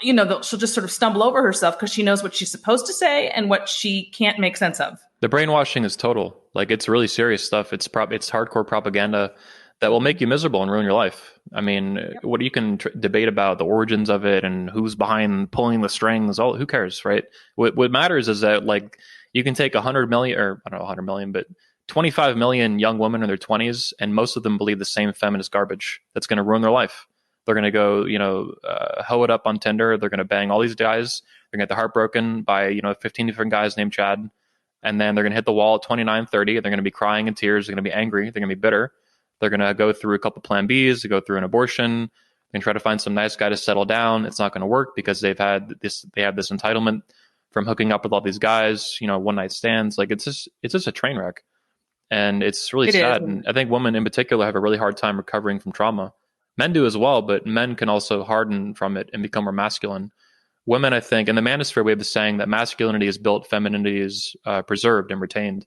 she'll just sort of stumble over herself because she knows what she's supposed to say and what she can't make sense of. The brainwashing is total. Like, it's really serious stuff. It's hardcore propaganda. that will make you miserable and ruin your life. I mean, Yep. what you can debate about the origins of it and who's behind pulling the strings. All who cares, right? What matters is that like you can take 100 million, or I don't know 100 million, but 25 million young women in their 20s, and most of them believe the same feminist garbage that's going to ruin their life. They're going to go, hoe it up on Tinder. They're going to bang all these guys. They're going to get their heart broken by 15 different guys named Chad, and then they're going to hit the wall at 29, 30. They're going to be crying in tears. They're going to be angry. They're going to be bitter. They're going to go through a couple plan Bs, to go through an abortion, and try to find some nice guy to settle down. It's not going to work because they have this entitlement from hooking up with all these guys, one night stands. Like it's just a train wreck. And it's really sad. And I think women in particular have a really hard time recovering from trauma. Men do as well, but men can also harden from it and become more masculine. Women, I think, in the manosphere, we have the saying that masculinity is built, femininity is preserved and retained.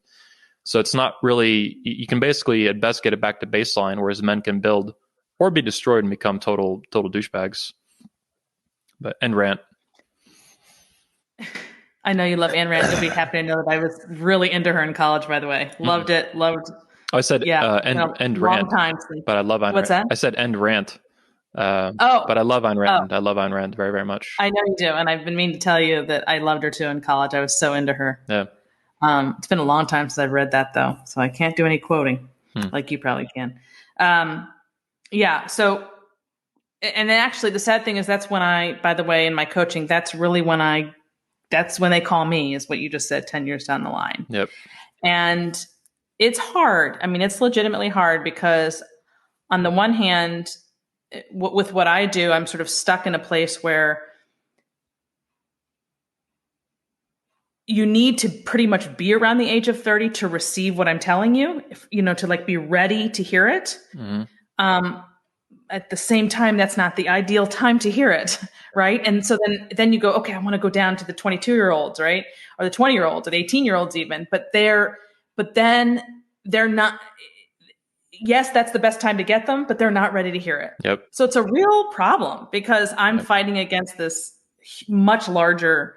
So it's not really, you can basically at best get it back to baseline, whereas men can build or be destroyed and become total douchebags. But end rant. I know you love Ayn Rand. You'll be happy to know that I was really into her in college, by the way. Loved it. Loved. I said end rant, but I love Ayn Rand. What's that? I said end rant. But I love Ayn Rand. I love Ayn Rand very, very much. I know you do. And I've been meaning to tell you that I loved her too in college. I was so into her. Yeah. It's been a long time since I've read that though. So I can't do any quoting like you probably can. Yeah. So, and then actually the sad thing is that's when by the way, in my coaching, that's when they call me, is what you just said, 10 years down the line. Yep. And it's hard. I mean, it's legitimately hard because on the one hand, with what I do, I'm sort of stuck in a place where you need to pretty much be around the age of 30 to receive what I'm telling you, to like be ready to hear it. Mm-hmm. At the same time, that's not the ideal time to hear it. Right. And so then you go, okay, I want to go down to the 22-year-olds, right? Or the 20-year-olds or the 18-year-olds even, but then they're not, yes, that's the best time to get them, but they're not ready to hear it. Yep. So it's a real problem because I'm fighting against this much larger,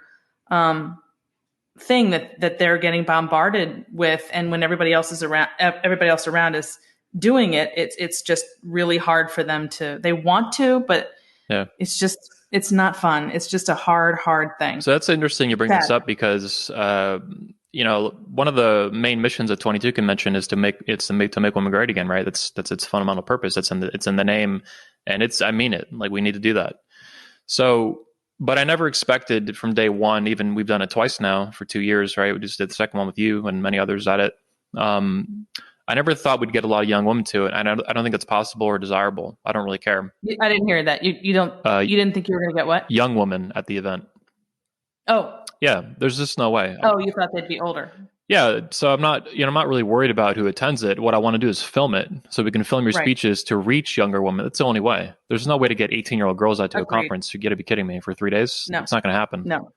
thing that they're getting bombarded with. And when everybody else around is doing it, it's just really hard for them they want to, but it's not fun. It's just a hard thing. So that's interesting you bring this up because, one of the main missions at 22 Convention is to make women great again, right? That's its fundamental purpose. It's in the name, and I mean it. Like we need to do that. So, but I never expected from day one, even we've done it twice now for 2 years, right? We just did the second one with you and many others at it. I never thought we'd get a lot of young women to it. I don't think it's possible or desirable. I don't really care. I didn't hear that. You didn't think you were going to get what? Young women at the event. Oh. Yeah, there's just no way. Oh, you thought they'd be older. Yeah, so I'm not really worried about who attends it. What I want to do is film it so we can film your speeches to reach younger women. That's the only way. There's no way to get 18-year-old girls out to a conference. You got to be kidding me. For 3 days? No. It's not going to happen. No.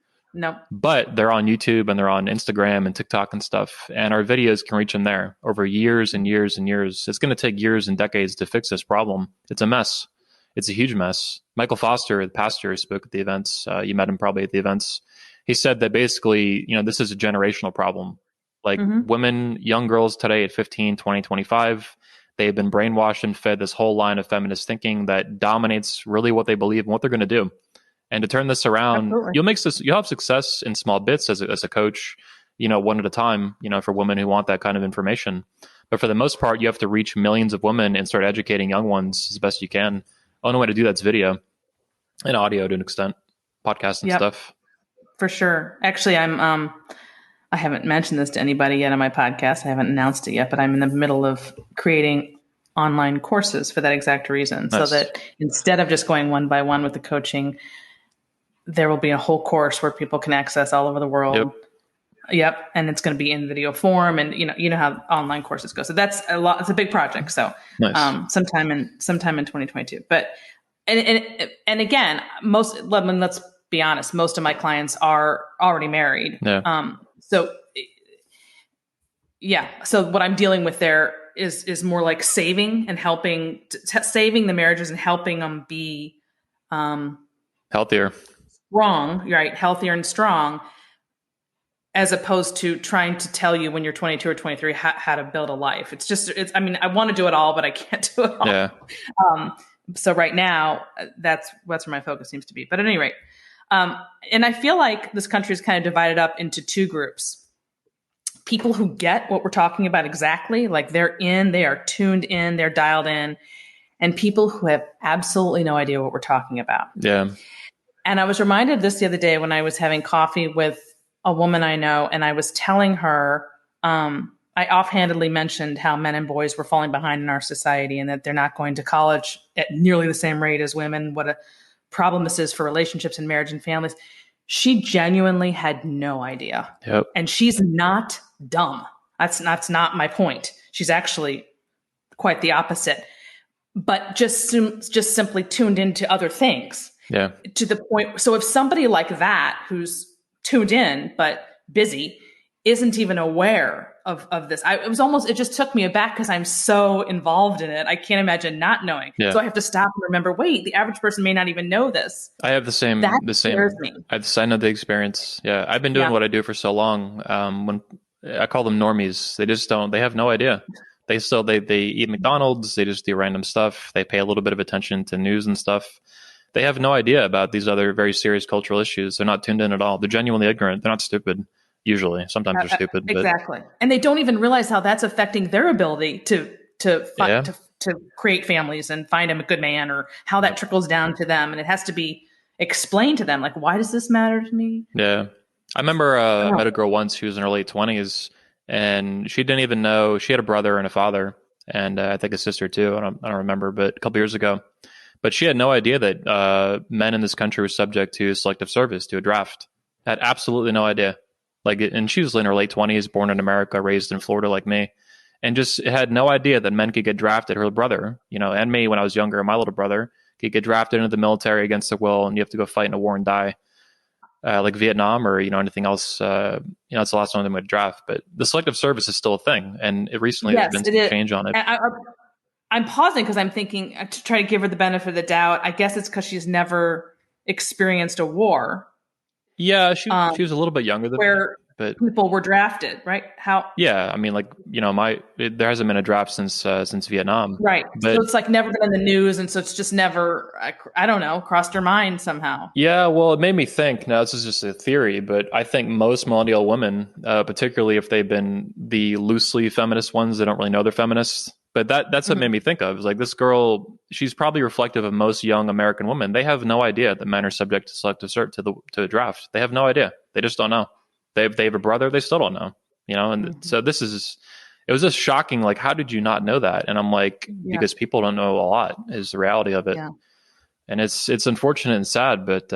But they're on YouTube and they're on Instagram and TikTok and stuff. And our videos can reach them there over years and years and years. It's going to take years and decades to fix this problem. It's a mess. It's a huge mess. Michael Foster, the pastor, spoke at the events. You met him probably at the events. He said that basically, this is a generational problem. Like women, young girls today at 15, 20, 25, they've been brainwashed and fed this whole line of feminist thinking that dominates really what they believe and what they're going to do. And to turn this around, you'll have success in small bits as a coach, one at a time, for women who want that kind of information. But for the most part, you have to reach millions of women and start educating young ones as best you can. The only way to do that's video and audio to an extent, podcasts and stuff. For sure. Actually, I haven't mentioned this to anybody yet on my podcast. I haven't announced it yet, but I'm in the middle of creating online courses for that exact reason. Nice. So that instead of just going one by one with the coaching, there will be a whole course where people can access all over the world. Yep. And it's going to be in video form, and you know how online courses go. So that's a lot. It's a big project. So nice. sometime in 2022. But and again, let's be honest, most of my clients are already married. Yeah. So what I'm dealing with there is more like saving and helping, saving the marriages and helping them be healthier, strong, right? Healthier and strong. as opposed to trying to tell you when you're 22 or 23 how to build a life. I mean, I want to do it all, but I can't do it all. Yeah. So right now, that's where my focus seems to be. But at any rate, and I feel like this country is kind of divided up into two groups. People who get what we're talking about exactly, like they are tuned in, they're dialed in, and people who have absolutely no idea what we're talking about. Yeah. And I was reminded of this the other day when I was having coffee with a woman I know, and I was telling her, I offhandedly mentioned how men and boys were falling behind in our society and that they're not going to college at nearly the same rate as women, what a problem this is for relationships and marriage and families. She genuinely had no idea. Yep. And she's not dumb. That's not my point. She's actually quite the opposite, but just simply tuned into other things. Yeah. To the point. So if somebody like that, who's tuned in but busy, isn't even aware of this, it just took me aback because I'm so involved in it. I can't imagine not knowing. Yeah. So I have to stop and remember, wait, the average person may not even know this. I have the same. Scares me. I know the experience. Yeah. I've been doing what I do for so long. When I call them normies, they have no idea. They eat McDonald's. They just do random stuff. They pay a little bit of attention to news and stuff. They have no idea about these other very serious cultural issues. They're not tuned in at all. They're genuinely ignorant. They're not stupid. Usually, sometimes they're stupid. Exactly, and they don't even realize how that's affecting their ability to create families and find a good man, or how that trickles down to them. And it has to be explained to them, like, why does this matter to me? Yeah, I remember I met a girl once who was in her late 20s, and she didn't even know she had a brother and a father, and I think a sister too. I don't remember, but a couple years ago. But she had no idea that men in this country were subject to selective service, to a draft. Had absolutely no idea. And she was in her late 20s, born in America, raised in Florida like me, and just had no idea that men could get drafted. Her brother, and me when I was younger, my little brother could get drafted into the military against their will, and you have to go fight in a war and die, like Vietnam or anything else. It's the last one they would draft. But the selective service is still a thing, and recently there's been some change on it. I'm pausing because I'm thinking to try to give her the benefit of the doubt. I guess it's because she's never experienced a war. Yeah, she was a little bit younger than me, but people were drafted, right? How? Yeah, I mean, there hasn't been a draft since Vietnam, right? But, so it's like never been in the news, and so it's just never, I don't know, crossed her mind somehow. Yeah, well, it made me think. Now, this is just a theory, but I think most millennial women, particularly if they've been the loosely feminist ones, they don't really know they're feminists. But that's what made me think of. Is like this girl, she's probably reflective of most young American women. They have no idea that men are subject to selective service to the draft. They have no idea. They just don't know. They have a brother. They still don't know. And so it was just shocking. Like, how did you not know that? And I'm like, because people don't know a lot is the reality of it. Yeah. And it's unfortunate and sad, but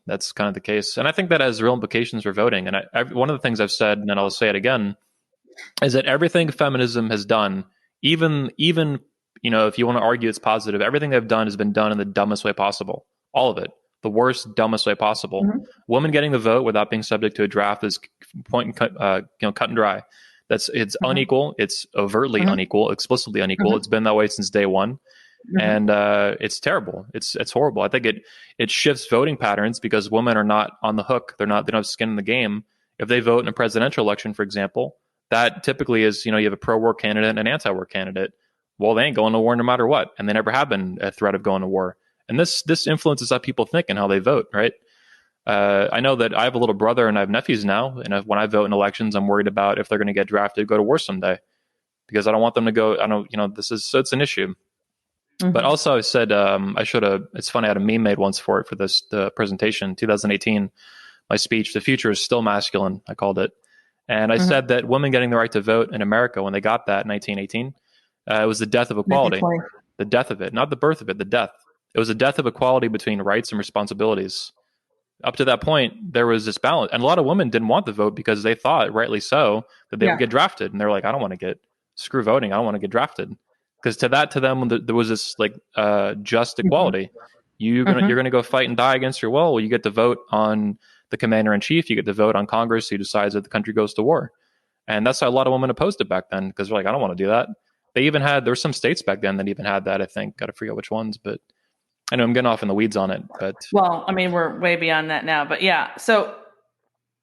that's kind of the case. And I think that has real implications for voting. And one of the things I've said, and I'll say it again, is that everything feminism has done, even if you want to argue it's positive, everything they've done has been done in the dumbest way possible. All of it. The worst, dumbest way possible. Women getting the vote without being subject to a draft is cut and dry. It's unequal. It's overtly unequal, explicitly unequal. It's been that way since day one. And it's terrible. It's horrible. I think it shifts voting patterns because women are not on the hook. They don't have skin in the game. If they vote in a presidential election, for example, that typically is, you have a pro-war candidate and an anti-war candidate. Well, they ain't going to war no matter what. And they never have been a threat of going to war. And this influences how people think and how they vote, right? I know that I have a little brother and I have nephews now. And when I vote in elections, I'm worried about if they're going to get drafted, go to war someday. Because I don't want them to go, so it's an issue. But also I said, it's funny, I had a meme made once for the presentation, 2018, my speech, "The future is still masculine," I called it. And I said that women getting the right to vote in America, when they got that in 1918, it was the death of equality. The death of it, not the birth of it, the death. It was the death of equality between rights and responsibilities. Up to that point, there was this balance. And a lot of women didn't want the vote because they thought, rightly so, that they would get drafted. And they're like, I don't want to screw voting. I don't want to get drafted. Because to them, there was this just equality. You're gonna go fight and die against your will. Well, you get to vote on the commander in chief. You get to vote on Congress who decides that the country goes to war. And that's why a lot of women opposed it back then, because they're like, I don't want to do that. There were some states back then that even had that, I think. Got to forget which ones, but I know I'm getting off in the weeds on it. But well, I mean, we're way beyond that now. But yeah, so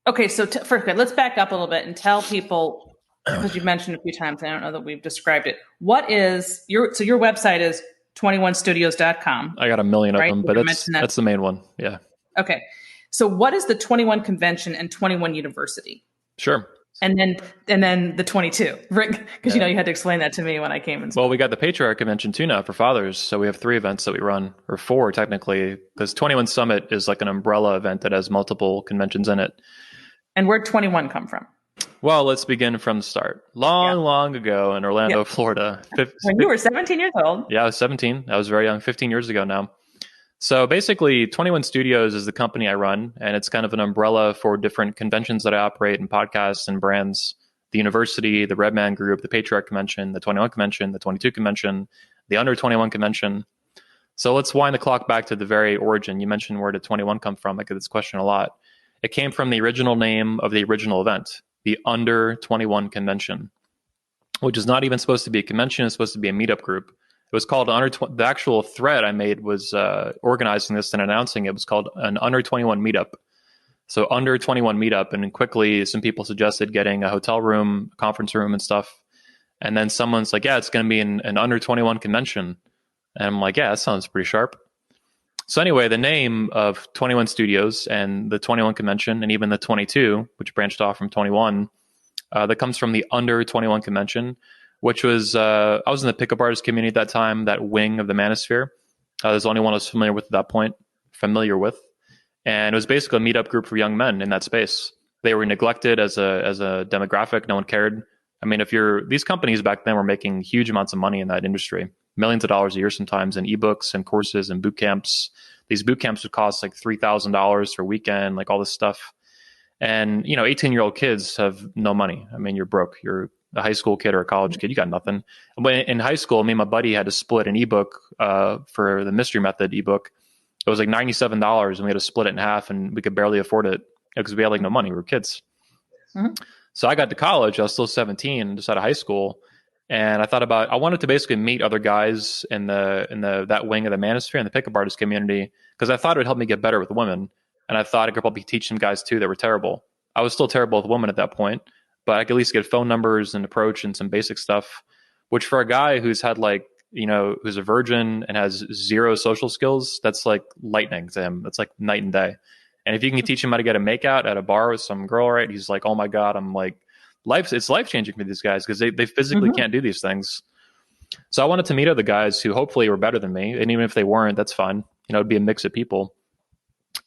Okay, so first, let's back up a little bit and tell people, because you've mentioned a few times, I don't know that we've described it. What is your website is 21studios.com. I got a million of right? them, but that's the main one. Yeah. Okay. So what is the 21 convention and 21 university? Sure. And then the 22, right? Because you had to explain that to me when I came in. Well, we got the Patriarch Convention too now for fathers. So we have 3 events that we run, or 4 technically, because 21 Summit is like an umbrella event that has multiple conventions in it. And where'd 21 come from? Well, let's begin from the start. Long ago in Orlando, Florida. When you were 17 years old. Yeah, I was 17. I was very young, 15 years ago now. So basically, 21 Studios is the company I run, and it's kind of an umbrella for different conventions that I operate and podcasts and brands. The university, the Redman Group, the Patriarch Convention, the 21 Convention, the 22 Convention, the Under 21 Convention. So let's wind the clock back to the very origin. You mentioned where did 21 come from? I get this question a lot. It came from the original name of the original event, the Under 21 Convention, which is not even supposed to be a convention. It's supposed to be a meetup group. It was called the actual thread I made was organizing this and announcing it was called an Under 21 Meetup. So Under 21 Meetup, and quickly some people suggested getting a hotel room, a conference room and stuff. And then someone's like, yeah, it's going to be an Under 21 convention. And I'm like, yeah, that sounds pretty sharp. So anyway, the name of 21 Studios and the 21 Convention and even the 22, which branched off from 21, that comes from the Under 21 Convention, which was, I was in the pickup artist community at that time, that wing of the Manosphere. There's the only one I was familiar with at that point, And it was basically a meetup group for young men in that space. They were neglected as a demographic. No one cared. I mean, these companies back then were making huge amounts of money in that industry, millions of dollars a year sometimes in ebooks and courses and boot camps. These boot camps would cost like $3,000 for a weekend, like all this stuff. And, 18-year-old kids have no money. I mean, you're broke. You're a high school kid or a college kid. You got nothing. In high school, me and my buddy had to split an ebook for the Mystery Method ebook. It was like $97 and we had to split it in half and we could barely afford it because we had like no money. We were kids. Mm-hmm. So I got to college. I was still 17, just out of high school. And I wanted to basically meet other guys in that wing of the Manosphere and the pickup artist community, because I thought it would help me get better with women. And I thought I could probably teach some guys too that were terrible. I was still terrible with women at that point, but I could at least get phone numbers and approach and some basic stuff, which for a guy who's had who's a virgin and has zero social skills, that's like lightning to him. That's like night and day. And if you can teach him how to get a makeout at a bar with some girl, right? He's like, oh my God, I'm like, it's life-changing for these guys because they physically can't do these things. So I wanted to meet other guys who hopefully were better than me. And even if they weren't, that's fine. It'd be a mix of people.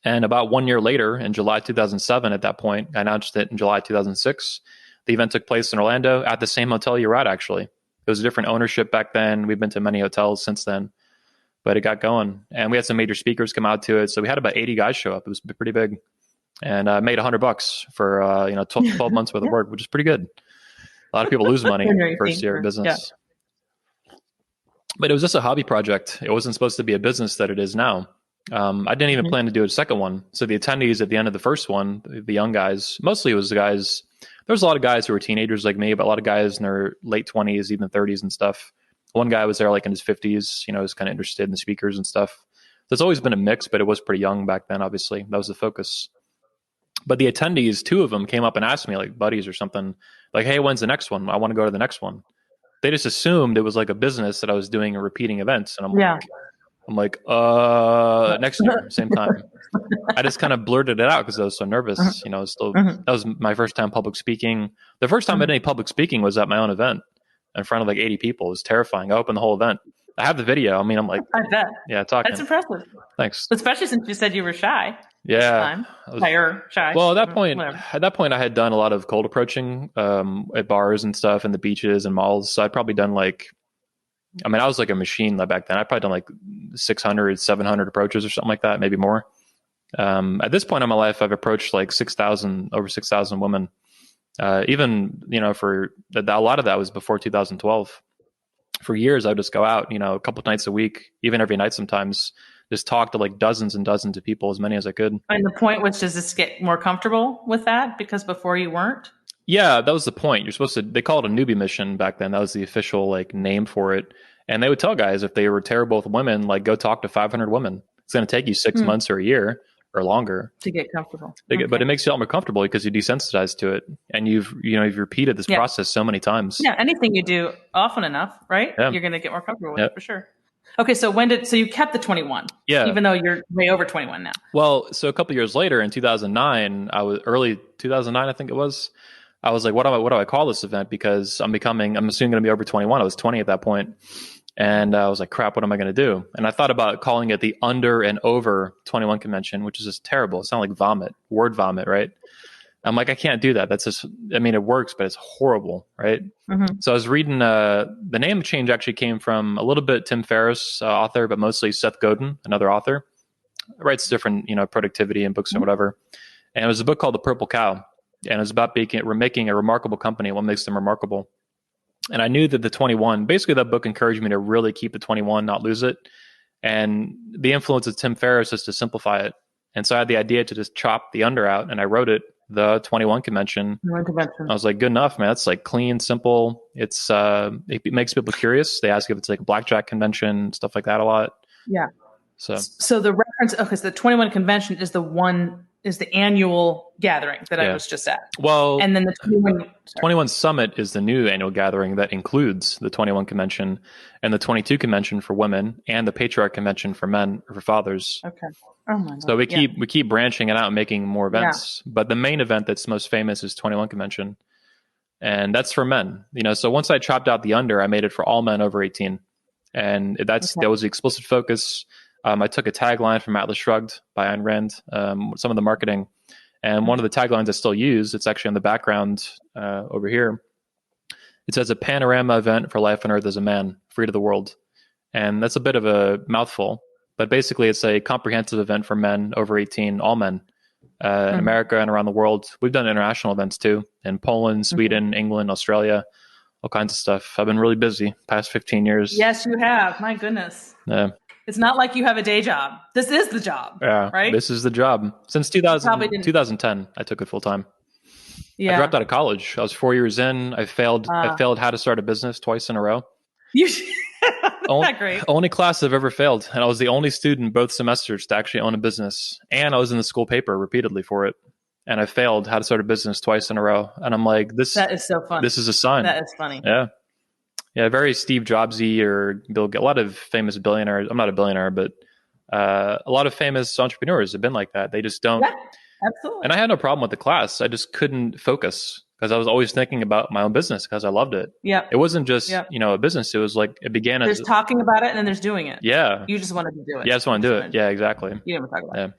And about 1 year later, in July 2007, at that point, I announced it in July 2006. The event took place in Orlando at the same hotel you were at, actually. It was a different ownership back then. We've been to many hotels since then, but it got going. And we had some major speakers come out to it. So we had about 80 guys show up. It was pretty big. And I made $100 for 12 months worth of work, which is pretty good. A lot of people lose money first year of business. Yeah. But it was just a hobby project. It wasn't supposed to be a business that it is now. I didn't even plan to do a second one. So the attendees at the end of the first one, the young guys, mostly it was the guys. There was a lot of guys who were teenagers like me, but a lot of guys in their late 20s, even 30s and stuff. One guy was there like in his 50s, was kind of interested in the speakers and stuff. There's always been a mix, but it was pretty young back then, obviously. That was the focus. But the attendees, 2 of them came up and asked me, like buddies or something, like, hey, when's the next one? I want to go to the next one. They just assumed it was like a business that I was doing and repeating events. And I'm like, next year, same time. I just kind of blurted it out because I was so nervous. That was my first time public speaking. The first time I did any public speaking was at my own event in front of like 80 people. It was terrifying. I opened the whole event. I have the video. I mean, I'm like, I bet. Yeah, talking. That's impressive. Thanks. Especially since you said you were shy. Yeah. Shy. Well, at that point, I had done a lot of cold approaching at bars and stuff and the beaches and malls. So I'd probably done I was like a machine back then. I'd probably done like 600, 700 approaches or something like that, maybe more. At this point in my life, I've approached like over 6,000 women. Even, for a lot of that was before 2012. For years, I would just go out, a couple of nights a week, even every night sometimes, just talk to like dozens and dozens of people, as many as I could. And the point was, does this get more comfortable with that? Because before you weren't? Yeah, that was the point. They call it a newbie mission back then. That was the official name for it. And they would tell guys if they were terrible with women, go talk to 500 women. It's going to take you 6 months or a year, or longer to get comfortable. But it makes you a lot more comfortable because you're desensitized to it, and you've repeated this process so many times. Yeah, anything you do often enough, right? Yeah. You're going to get more comfortable with it for sure. Okay, so you kept the 21? Yeah, even though you're way over 21 now. Well, so a couple years later, in 2009, early 2009, I think it was. I was like, what do I call this event? Because I'm assuming going to be over 21. I was 20 at that point. And I was like, crap, what am I going to do? And I thought about calling it the Under and Over 21 Convention, which is just terrible. It sounds like word vomit, right? I'm like, I can't do that. That's just, it works, but it's horrible, right? Mm-hmm. So I was reading, the name change actually came from a little bit Tim Ferriss, author, but mostly Seth Godin, another author. Writes different, productivity and books and whatever. And it was a book called The Purple Cow. And it was about making a remarkable company, what makes them remarkable. And I knew that the 21, basically that book encouraged me to really keep the 21, not lose it. And the influence of Tim Ferriss is to simplify it. And so I had the idea to just chop the under out, and I wrote it, the 21 Convention. I was like, good enough, man. It's like clean, simple. It makes people curious. They ask if it's like a blackjack convention, stuff like that a lot. Yeah. So the reference, so the 21 Convention is the annual gathering that I was just at. Well, and then the 21 Summit is the new annual gathering that includes the 21 Convention and the 22 Convention for women and the Patriarch Convention for men or for fathers. Okay. Oh my God. So we keep branching it out and making more events. Yeah. But the main event that's most famous is 21 Convention. And that's for men. So once I chopped out the under, I made it for all men over 18. And that was the explicit focus. I took a tagline from Atlas Shrugged by Ayn Rand, some of the marketing. And one of the taglines I still use, it's actually in the background over here. It says, a panorama event for life on earth as a man, free to the world. And that's a bit of a mouthful, but basically it's a comprehensive event for men over 18, all men, in America and around the world. We've done international events too, in Poland, Sweden, England, Australia, all kinds of stuff. I've been really busy past 15 years. Yes, you have. My goodness. Yeah. It's not like you have a day job. This is the job. Yeah, right? This is the job. Since 2010, I took it full time. Yeah. I dropped out of college. I was 4 years in. I failed How to Start a Business twice in a row. That's great. Only class I've ever failed. And I was the only student both semesters to actually own a business. And I was in the school paper repeatedly for it. And I failed How to Start a Business twice in a row. And I'm like, that is so funny. This is a sign. That is funny. Yeah. Yeah, very Steve Jobsy or Bill Gates. A lot of famous billionaires. I'm not a billionaire, but a lot of famous entrepreneurs have been like that. They just don't. Yeah, absolutely. And I had no problem with the class. I just couldn't focus because I was always thinking about my own business because I loved it. Yeah. It wasn't just, a business. It was like, it began as... There's talking about it and then there's doing it. Yeah. You just wanted to do it. Yeah, I just want to do it. Yeah, exactly. You didn't want to talk about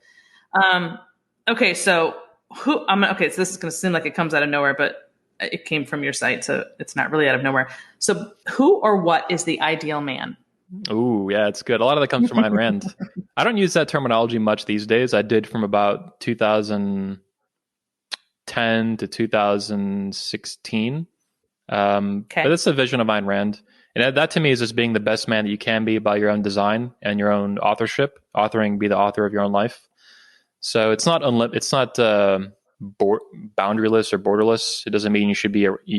it. Okay, so so this is going to seem like it comes out of nowhere, but it came from your site, so it's not really out of nowhere. So who or what is the ideal man? Ooh, yeah, it's good. A lot of that comes from Ayn Rand. I don't use that terminology much these days. I did from about 2010 to 2016. But that's the vision of Ayn Rand. And that to me is just being the best man that you can be by your own design and your own authorship. Authoring, be the author of your own life. So it's not boundaryless or borderless. It doesn't mean you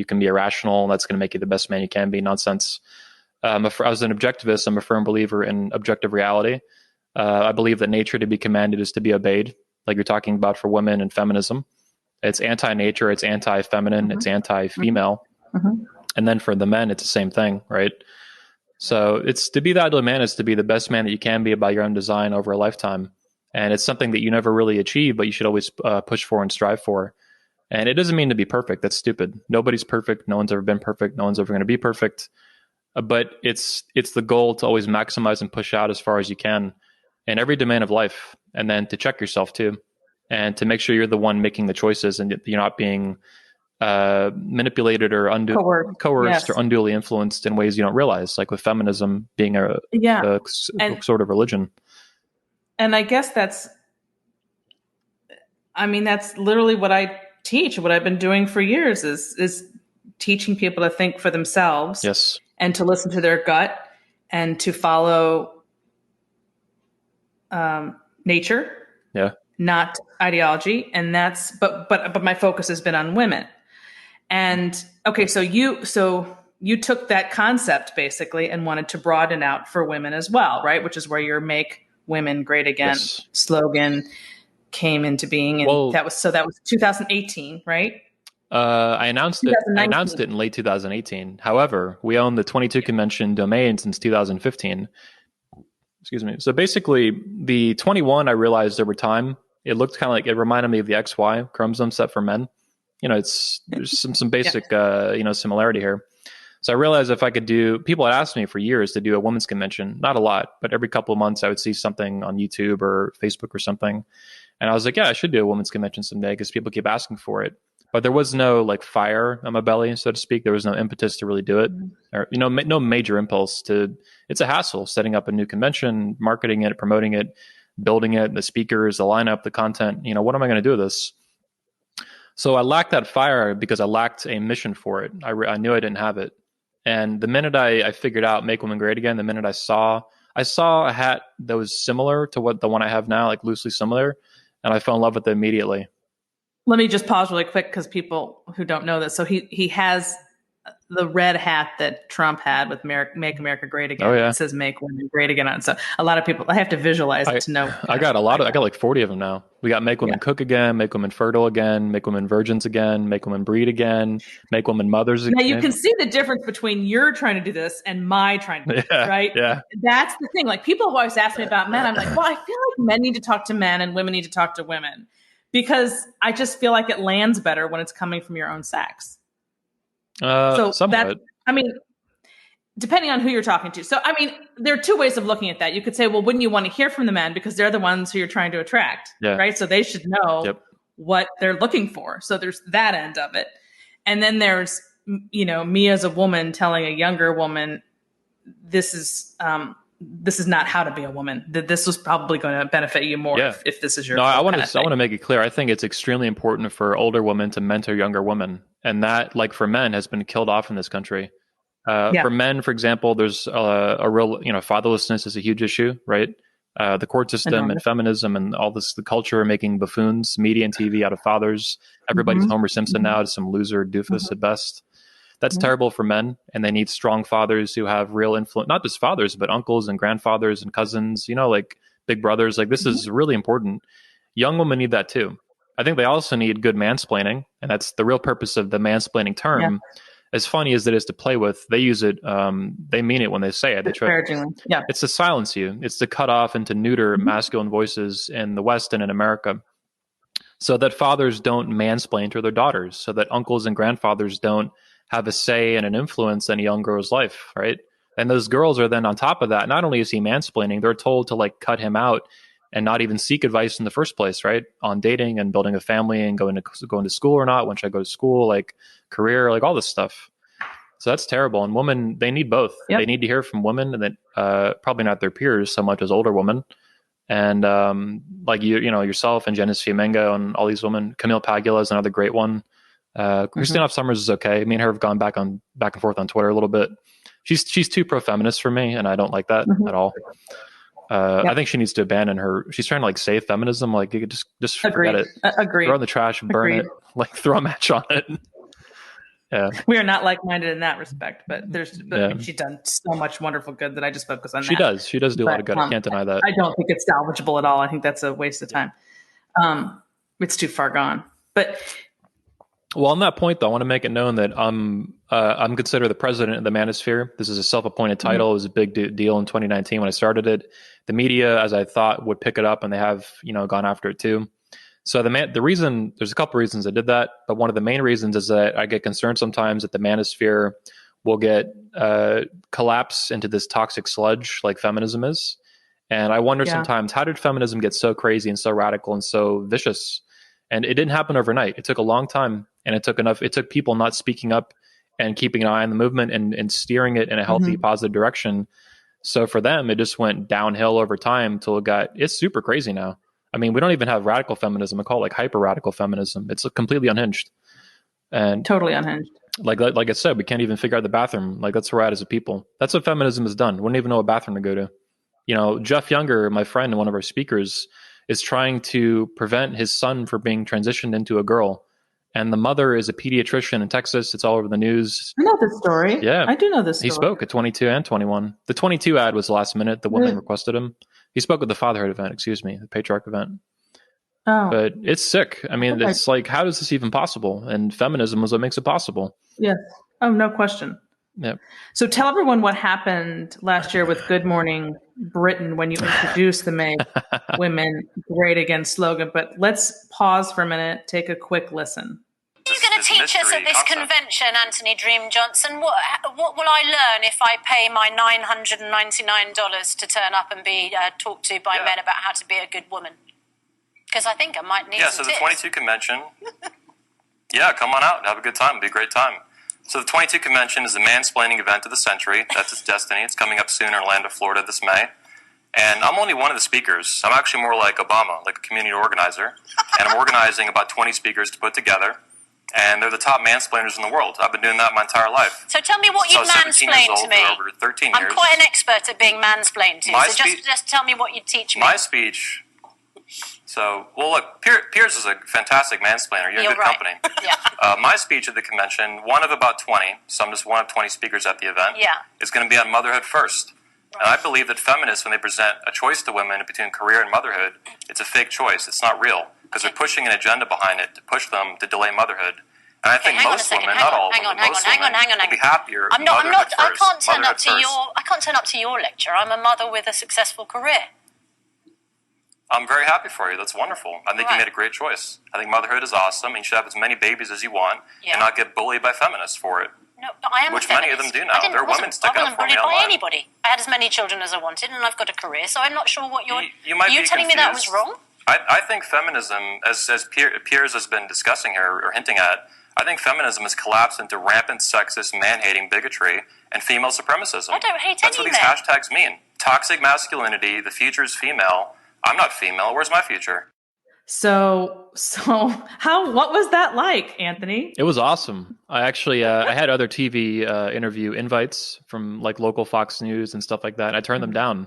can be irrational. That's going to make you the best man you can be. Nonsense. I was an objectivist. I'm a firm believer in objective reality. I believe that nature to be commanded is to be obeyed, like you're talking about for women and feminism. It's anti-nature, it's anti-feminine, it's anti-female. And then for the men, it's the same thing, right? So it's to be the ideal man is to be the best man that you can be by your own design over a lifetime. And it's something that you never really achieve, but you should always push for and strive for. And it doesn't mean to be perfect. That's stupid. Nobody's perfect. No one's ever been perfect. No one's ever going to be perfect. But it's the goal to always maximize and push out as far as you can in every domain of life. And then to check yourself too. And to make sure you're the one making the choices and you're not being manipulated or coerced or unduly influenced in ways you don't realize, like with feminism being a sort of religion. And I guess that's literally what I teach. What I've been doing for years is teaching people to think for themselves. Yes. And to listen to their gut and to follow nature. Yeah. Not ideology. And but my focus has been on women. And okay, so you took that concept basically and wanted to broaden out for women as well, right? Which is where your Make Women Great Again slogan came into being, and Well, that was 2018, right? I announced it. I announced 2019. it in late 2018. However, we own the 22 convention domain since 2015. Excuse me. So basically, the 21, I realized over time, it looked kind of like, it reminded me of the XY chromosome set for men. There's some basic similarity here. So I realized if I could do, people had asked me for years to do a women's convention, not a lot, but every couple of months I would see something on YouTube or Facebook or something. And I was like, yeah, I should do a women's convention someday because people keep asking for it. But there was no like fire on my belly, so to speak. There was no impetus to really do it, or no major impulse to. It's a hassle setting up a new convention, marketing it, promoting it, building it, the speakers, the lineup, the content. What am I going to do with this? So I lacked that fire because I lacked a mission for it. I knew I didn't have it, and the minute I figured out "Make Women Great Again," the minute I saw a hat that was similar to what the one I have now, like loosely similar, and I fell in love with it immediately. Let me just pause really quick because people who don't know this. So he has the red hat that Trump had with Make America Great Again. Oh, yeah. It says Make Women Great Again on it. So a lot of people, I have to visualize it to know. I got like 40 of them now. We got Make Women Cook Again, Make Women Fertile Again, Make Women Virgins Again, Make Women Breed Again, Make Women Mothers Again. Now you can see the difference between your trying to do this and my trying to do this, right? Yeah. That's the thing. Like people have always asked me about men. I'm like, well, I feel like men need to talk to men and women need to talk to women because I just feel like it lands better when it's coming from your own sex. So somewhat. depending on who you're talking to. So, there are two ways of looking at that. You could say, well, wouldn't you want to hear from the men because they're the ones who you're trying to attract, right? So they should know what they're looking for. So there's that end of it. And then there's, me as a woman telling a younger woman, this is not how to be a woman. That this was probably going to benefit you more if this is your. No, I want to make it clear. I think it's extremely important for older women to mentor younger women, and that, like for men, has been killed off in this country. For men, for example, there's a real, fatherlessness is a huge issue, right? The court system and feminism and all this, the culture making buffoons, media and TV out of fathers. Everybody's Homer Simpson now to some loser doofus at best. That's terrible for men, and they need strong fathers who have real influence, not just fathers, but uncles and grandfathers and cousins, like big brothers. Like this is really important. Young women need that too. I think they also need good mansplaining, and that's the real purpose of the mansplaining term. Yeah. As funny as it is to play with, they use it. They mean it when they say it. They try. Yeah. It's to silence you. It's to cut off and to neuter masculine voices in the West and in America, so that fathers don't mansplain to their daughters, so that uncles and grandfathers don't have a say and an influence in a young girl's life, right? And those girls are then on top of that. Not only is he mansplaining, they're told to like cut him out and not even seek advice in the first place, right? On dating and building a family and going to school or not. When should I go to school? Like career, like all this stuff. So that's terrible. And women, they need both. Yep. They need to hear from women, and then probably not their peers so much as older women. And like yourself and Janice Fiamengo and all these women. Camille Pagula is another great one. Christina Summers is okay. Me and her have gone back and forth on Twitter a little bit. She's too pro-feminist for me, and I don't like that at all. I think she needs to abandon her. She's trying to like save feminism. Like you could just forget it. Agreed. Throw it in the trash, burn it. Like throw a match on it. Yeah, we are not like-minded in that respect, but she's done so much wonderful good that I just focus on that. She does do a lot of good. I can't deny that. I don't think it's salvageable at all. I think that's a waste of time. It's too far gone. But well, on that point, though, I want to make it known that I'm considered the president of the Manosphere. This is a self-appointed title. It was a big deal in 2019 when I started it. The media, as I thought, would pick it up, and they have gone after it too. So the reason, there's a couple reasons I did that, but one of the main reasons is that I get concerned sometimes that the Manosphere will get collapse into this toxic sludge like feminism is. And I wonder sometimes, how did feminism get so crazy and so radical and so vicious? And it didn't happen overnight. It took a long time, and it took people not speaking up and keeping an eye on the movement and steering it in a healthy, positive direction. So for them, it just went downhill over time till it's super crazy now. I mean, we don't even have radical feminism. I call it like hyper radical feminism. It's completely unhinged. And totally unhinged. Like I said, we can't even figure out the bathroom. Like that's where we're at as a people. That's what feminism has done. We don't even know what bathroom to go to. Jeff Younger, my friend and one of our speakers, is trying to prevent his son from being transitioned into a girl. And the mother is a pediatrician in Texas. It's all over the news. I know this story. Yeah. I do know this story. He spoke at 22 and 21. The 22 ad was last minute. The woman requested him. He spoke at the fatherhood event, the patriarch event. Oh, But it's sick. I mean, okay. it's like, how is this even possible? And feminism is what makes it possible. Yes. Oh, no question. Yeah. So tell everyone what happened last year with Good Morning Britain when you introduced the Make Women Great Again slogan. But let's pause for a minute, take a quick listen. What are you going to teach us at this convention, Anthony Dream Johnson? What will I learn if I pay my $999 to turn up and be talked to by men about how to be a good woman? Because I think I might need some tips. So the 22 convention, come on out and have a good time. It'll be a great time. So the 22 convention is the mansplaining event of the century. That's its destiny. It's coming up soon in Orlando, Florida this May. And I'm only one of the speakers. I'm actually more like Obama, like a community organizer. And I'm organizing about 20 speakers to put together. And they're the top mansplainers in the world. I've been doing that my entire life. So tell me what you'd mansplain to me. Over 13 years. I'm quite an expert at being mansplained to. So just tell me what you'd teach me. My speech... So, well, look, Piers is a fantastic mansplainer. You're in good company. Yeah. My speech at the convention, one of about 20, so I'm just one of 20 speakers at the event, is going to be on motherhood first. Right. And I believe that feminists, when they present a choice to women between career and motherhood, it's a fake choice. It's not real, because they're pushing an agenda behind it to push them to delay motherhood. And I think most women, not all women, most women will be happier I'm not, first. I can't turn up to your lecture. I'm a mother with a successful career. I'm very happy for you. That's wonderful. I think you made a great choice. I think motherhood is awesome. You should have as many babies as you want and not get bullied by feminists for it. No, but I am Which a feminist. many of them do now. There are women sticking up for me online. I wasn't bullied by anybody. I had as many children as I wanted, and I've got a career, so I'm not sure what you're... You telling me that was wrong? I think feminism, as Piers has been discussing here, or hinting at, I think feminism has collapsed into rampant sexist, man-hating bigotry and female supremacism. I don't hate That's any what these hashtags mean. Toxic masculinity, the future is female... I'm not female. Where's my future? So what was that like, Anthony? It was awesome. I actually, I had other TV interview invites from like local Fox News and stuff like that. I turned them down.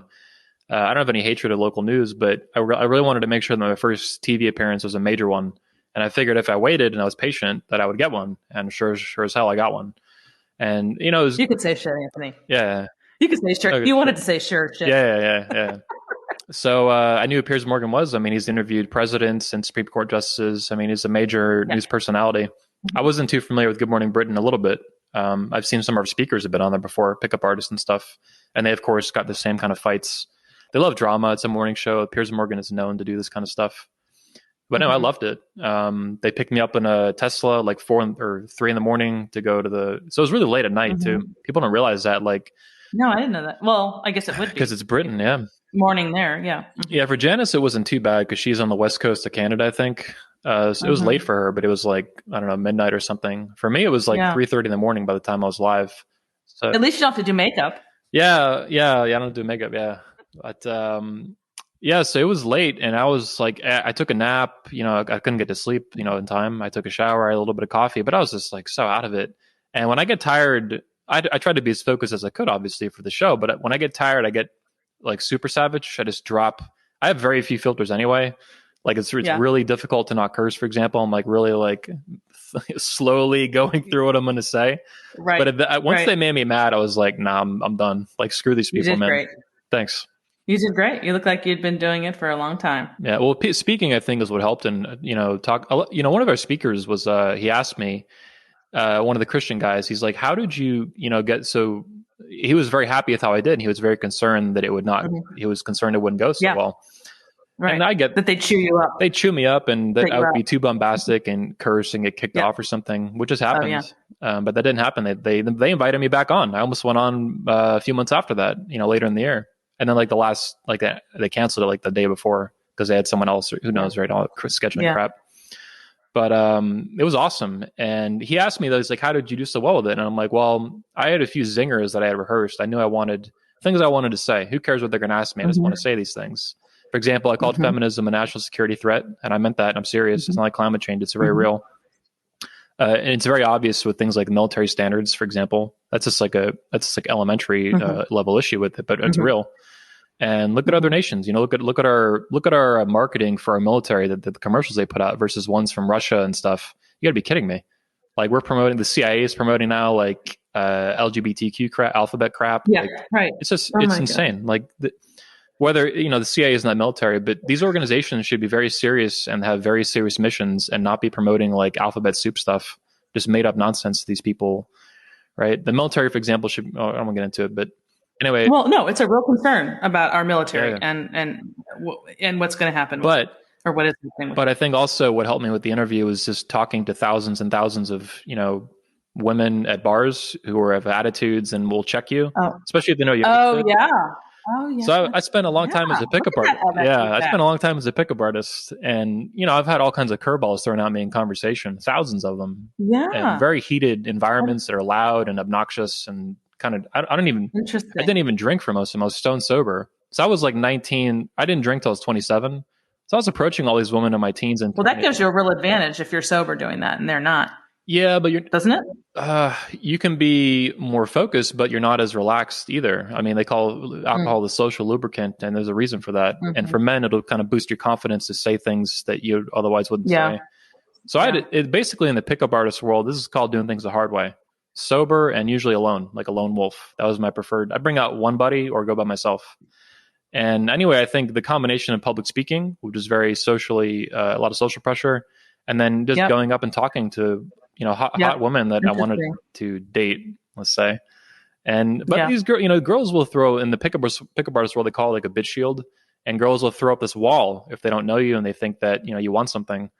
I don't have any hatred of local news, but I really wanted to make sure that my first TV appearance was a major one. And I figured if I waited and I was patient that I would get one. And sure as hell, I got one. And, you know, you could say sure, Anthony. Yeah. You could say sure. Okay, you wanted to say sure. Shit. Yeah. So I knew who Piers Morgan was. I mean, he's interviewed presidents and Supreme Court justices. I mean, he's a major news personality. I wasn't too familiar with Good Morning Britain a little bit. I've seen some of our speakers have been on there before, pickup artists and stuff. And they, of course, got the same kind of fights. They love drama. It's a morning show. Piers Morgan is known to do this kind of stuff. But no, I loved it. They picked me up in a Tesla like 4 or 3 in the morning to go to the... So it was really late at night, too. People don't realize that. Like, no, I didn't know that. Well, I guess it would be. Because it's Britain, yeah. Morning there, yeah. Yeah, for Janice, it wasn't too bad because she's on the west coast of Canada, I think. So it was late for her, but it was like, I don't know, midnight or something. For me, it was like 3:30 in the morning by the time I was live. So at least you don't have to do makeup. Yeah, I don't do makeup, yeah. But so it was late, and I was like, I took a nap. You know, I couldn't get to sleep, you know, in time. I took a shower, I had a little bit of coffee, but I was just like so out of it. And when I get tired, I tried to be as focused as I could, obviously, for the show. But when I get tired, I get like super savage. I just drop. I have very few filters anyway. Like it's really difficult to not curse, for example. I'm like really like slowly going through what I'm going to say. Right. But once they made me mad, I was like, nah, I'm done. Like screw these people, you did man. Great. Thanks. You did great. You look like you'd been doing it for a long time. Yeah. Well, speaking, I think is what helped. And, you know, one of our speakers was, he asked me, one of the Christian guys, he's like, how did you, get so, he was very happy with how I did. And he was very concerned that it would not, he was concerned it wouldn't go so well. Right. And I get that they chew you up. They chew me up and that I would be too bombastic and curse and get kicked off or something, which has happened. But that didn't happen. They invited me back on. I almost went on a few months after that, later in the year. And then like the last, like they canceled it like the day before because they had someone else, who knows, right? All scheduling crap. But it was awesome. And he asked me, though, he's like, how did you do so well with it? And I'm like, well, I had a few zingers that I had rehearsed. I knew I wanted things I wanted to say. Who cares what they're going to ask me? I just want to say these things. For example, I called feminism a national security threat. And I meant that. And I'm serious. It's not like climate change. It's very real. And it's very obvious with things like military standards, for example. That's just like elementary level issue with it, but it's real. And look at other nations. Look at our marketing for our military, the commercials they put out versus ones from Russia and stuff. You got to be kidding me! Like we're promoting, the CIA is promoting now like LGBTQ crap, alphabet crap. Yeah, like, right. It's just it's insane. God. Like whether, the CIA is not military, but these organizations should be very serious and have very serious missions and not be promoting like alphabet soup stuff, just made up nonsense to these people, right? The military, for example, should, I don't want to get into it, but anyway. Well, no, it's a real concern about our military and what's going to happen. Or what is happening with But I think also what helped me with the interview was just talking to thousands and thousands of, women at bars who have attitudes and will check you, especially if they know you're. Oh, yeah. Oh, yeah. So I spent a long time as a pickup artist. I spent a long time as a pickup artist, and I've had all kinds of curveballs thrown at me in conversation, thousands of them. Yeah, and very heated environments that are loud and obnoxious and kind of. I didn't even drink for most of them. I was stone sober. So I was like 19. I didn't drink till I was 27. So I was approaching all these women in my teens and. Well, that gives you a real advantage if you're sober doing that, and they're not. Yeah, but doesn't it? You can be more focused, but you're not as relaxed either. I mean, they call alcohol the social lubricant, and there's a reason for that. Mm-hmm. And for men, it'll kind of boost your confidence to say things that you otherwise wouldn't say. So I had it basically in the pickup artist world. This is called doing things the hard way, sober and usually alone, like a lone wolf. That was my preferred. I bring out one buddy or go by myself. And anyway, I think the combination of public speaking, which is very socially, a lot of social pressure, and then just going up and talking to hot women that I wanted to date, let's say. But these girls will throw in the pickup artist world, they call it like a bitch shield. And girls will throw up this wall if they don't know you and they think that, you want something.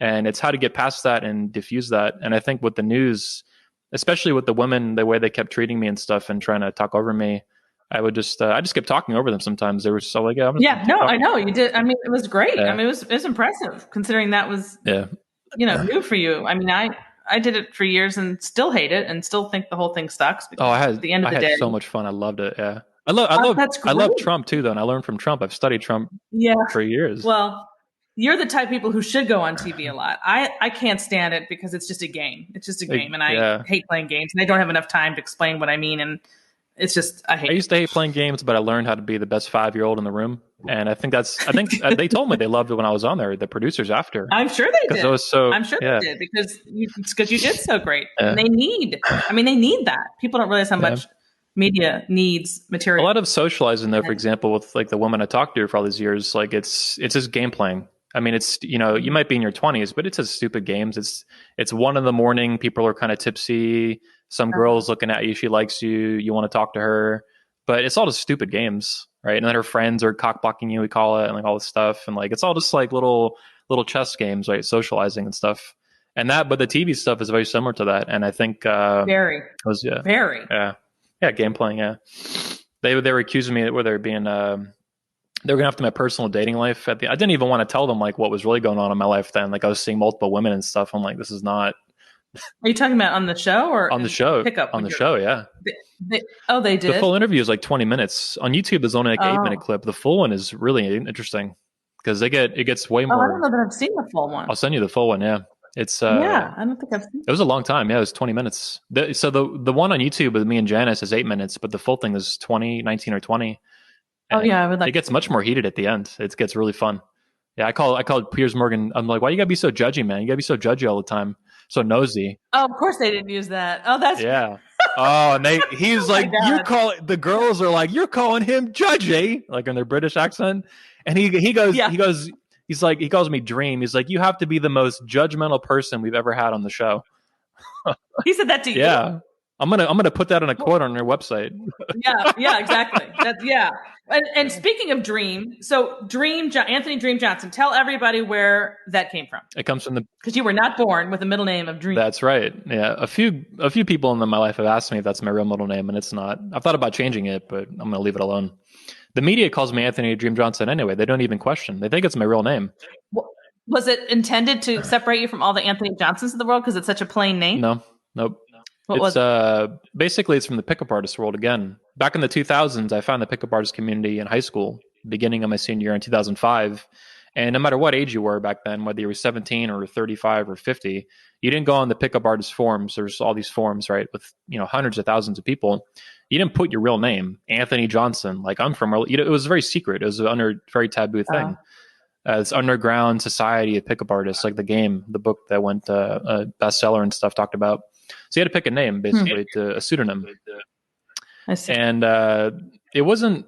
And it's how to get past that and diffuse that. And I think with the news, especially with the women, the way they kept treating me and stuff and trying to talk over me, I would just, I just kept talking over them sometimes. They were so like, I know you did. I mean, it was great. Yeah. I mean, it was impressive considering that was, new for you. I mean, I did it for years and still hate it and still think the whole thing sucks. Because at the end of the day, I had so much fun. I loved it. Yeah. I love Trump too, though. And I learned from Trump. I've studied Trump for years. Well, you're the type of people who should go on TV a lot. I can't stand it because it's just a game. It's just a game. And I hate playing games and I don't have enough time to explain what I mean. And it's just, I used to hate playing games, but I learned how to be the best 5-year-old in the room. And I think they told me they loved it when I was on there, the producers after. I'm sure they did. I'm sure they did because you did so great. Yeah. And they need that. People don't realize how much media needs material. A lot of socializing though, for example, with like the woman I talked to for all these years, like it's just game playing. I mean, it's, you might be in your 20s, but it's just stupid games. It's 1 a.m. People are kind of tipsy. Some girl's looking at you. She likes you. You want to talk to her, but it's all just stupid games, right? And then her friends are cock blocking you, we call it, and like all this stuff. And like, it's all just like little chess games, right? Socializing and stuff. But the TV stuff is very similar to that. And I think, very, game playing. Yeah. They were accusing me where they were being, they were going after my personal dating life. I didn't even want to tell them like what was really going on in my life then. Like I was seeing multiple women and stuff. I'm like, this is not. Are you talking about on the show or on the show? Pickup on the show, yeah. They did. The full interview is like 20 minutes. On YouTube, there's only like an 8-minute clip. The full one is really interesting because it gets way more. I don't know that I've seen the full one. I'll send you the full one. Yeah, it's. I don't think I've seen. It was a long time. Yeah, it was 20 minutes. So the one on YouTube with me and Janice is 8 minutes, but the full thing is 19 or 20. And I would like. It gets much more heated at the end. It gets really fun. Yeah, I called Piers Morgan. I'm like, why you gotta be so judgy, man? You gotta be so judgy all the time. So nosy. Oh, of course they didn't use that. Oh, that's Oh, and he's like, the girls are like, you're calling him judgy, like in their British accent. And he calls me Dream. He's like, you have to be the most judgmental person we've ever had on the show. He said that to you. Yeah. I'm gonna put that in a quote on their website. Yeah, exactly. And speaking of Dream, so Anthony Dream Johnson, tell everybody where that came from. It comes from because you were not born with a middle name of Dream. That's right. Yeah, a few people in my life have asked me if that's my real middle name, and it's not. I've thought about changing it, but I'm gonna leave it alone. The media calls me Anthony Dream Johnson anyway. They don't even question. They think it's my real name. Was it intended to separate you from all the Anthony Johnsons of the world because it's such a plain name? No, nope. Basically it's from the pickup artist world again. Back in the 2000s, I found the pickup artist community in high school, beginning of my senior year in 2005. And no matter what age you were back then, whether you were 17 or 35 or 50, you didn't go on the pickup artist forums. There's all these forums, right, with hundreds of thousands of people. You didn't put your real name, Anthony Johnson. Like I'm from, it was very secret. It was a very taboo thing. This underground society of pickup artists, like The Game, the book that went a bestseller and stuff, talked about. So you had to pick a name, basically, to a pseudonym. I see. And it wasn't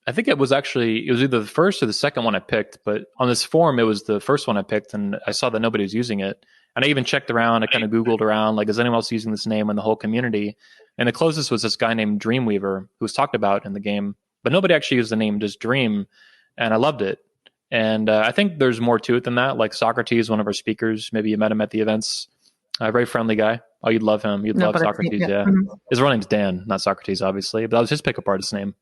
I think it was either the first or the second one I picked, but on this forum, it was the first one I picked, and I saw that nobody was using it. And I even checked around, I kind of Googled around, like, is anyone else using this name in the whole community? And the closest was this guy named Dreamweaver, who was talked about in the game, but nobody actually used the name, just Dream, and I loved it. And I think there's more to it than that. Like Socrates, one of our speakers, maybe you met him at the events, a very friendly guy. Oh, you'd love him. You'd love Socrates, yeah. Mm-hmm. His real name's Dan, not Socrates, obviously, but that was his pickup artist name.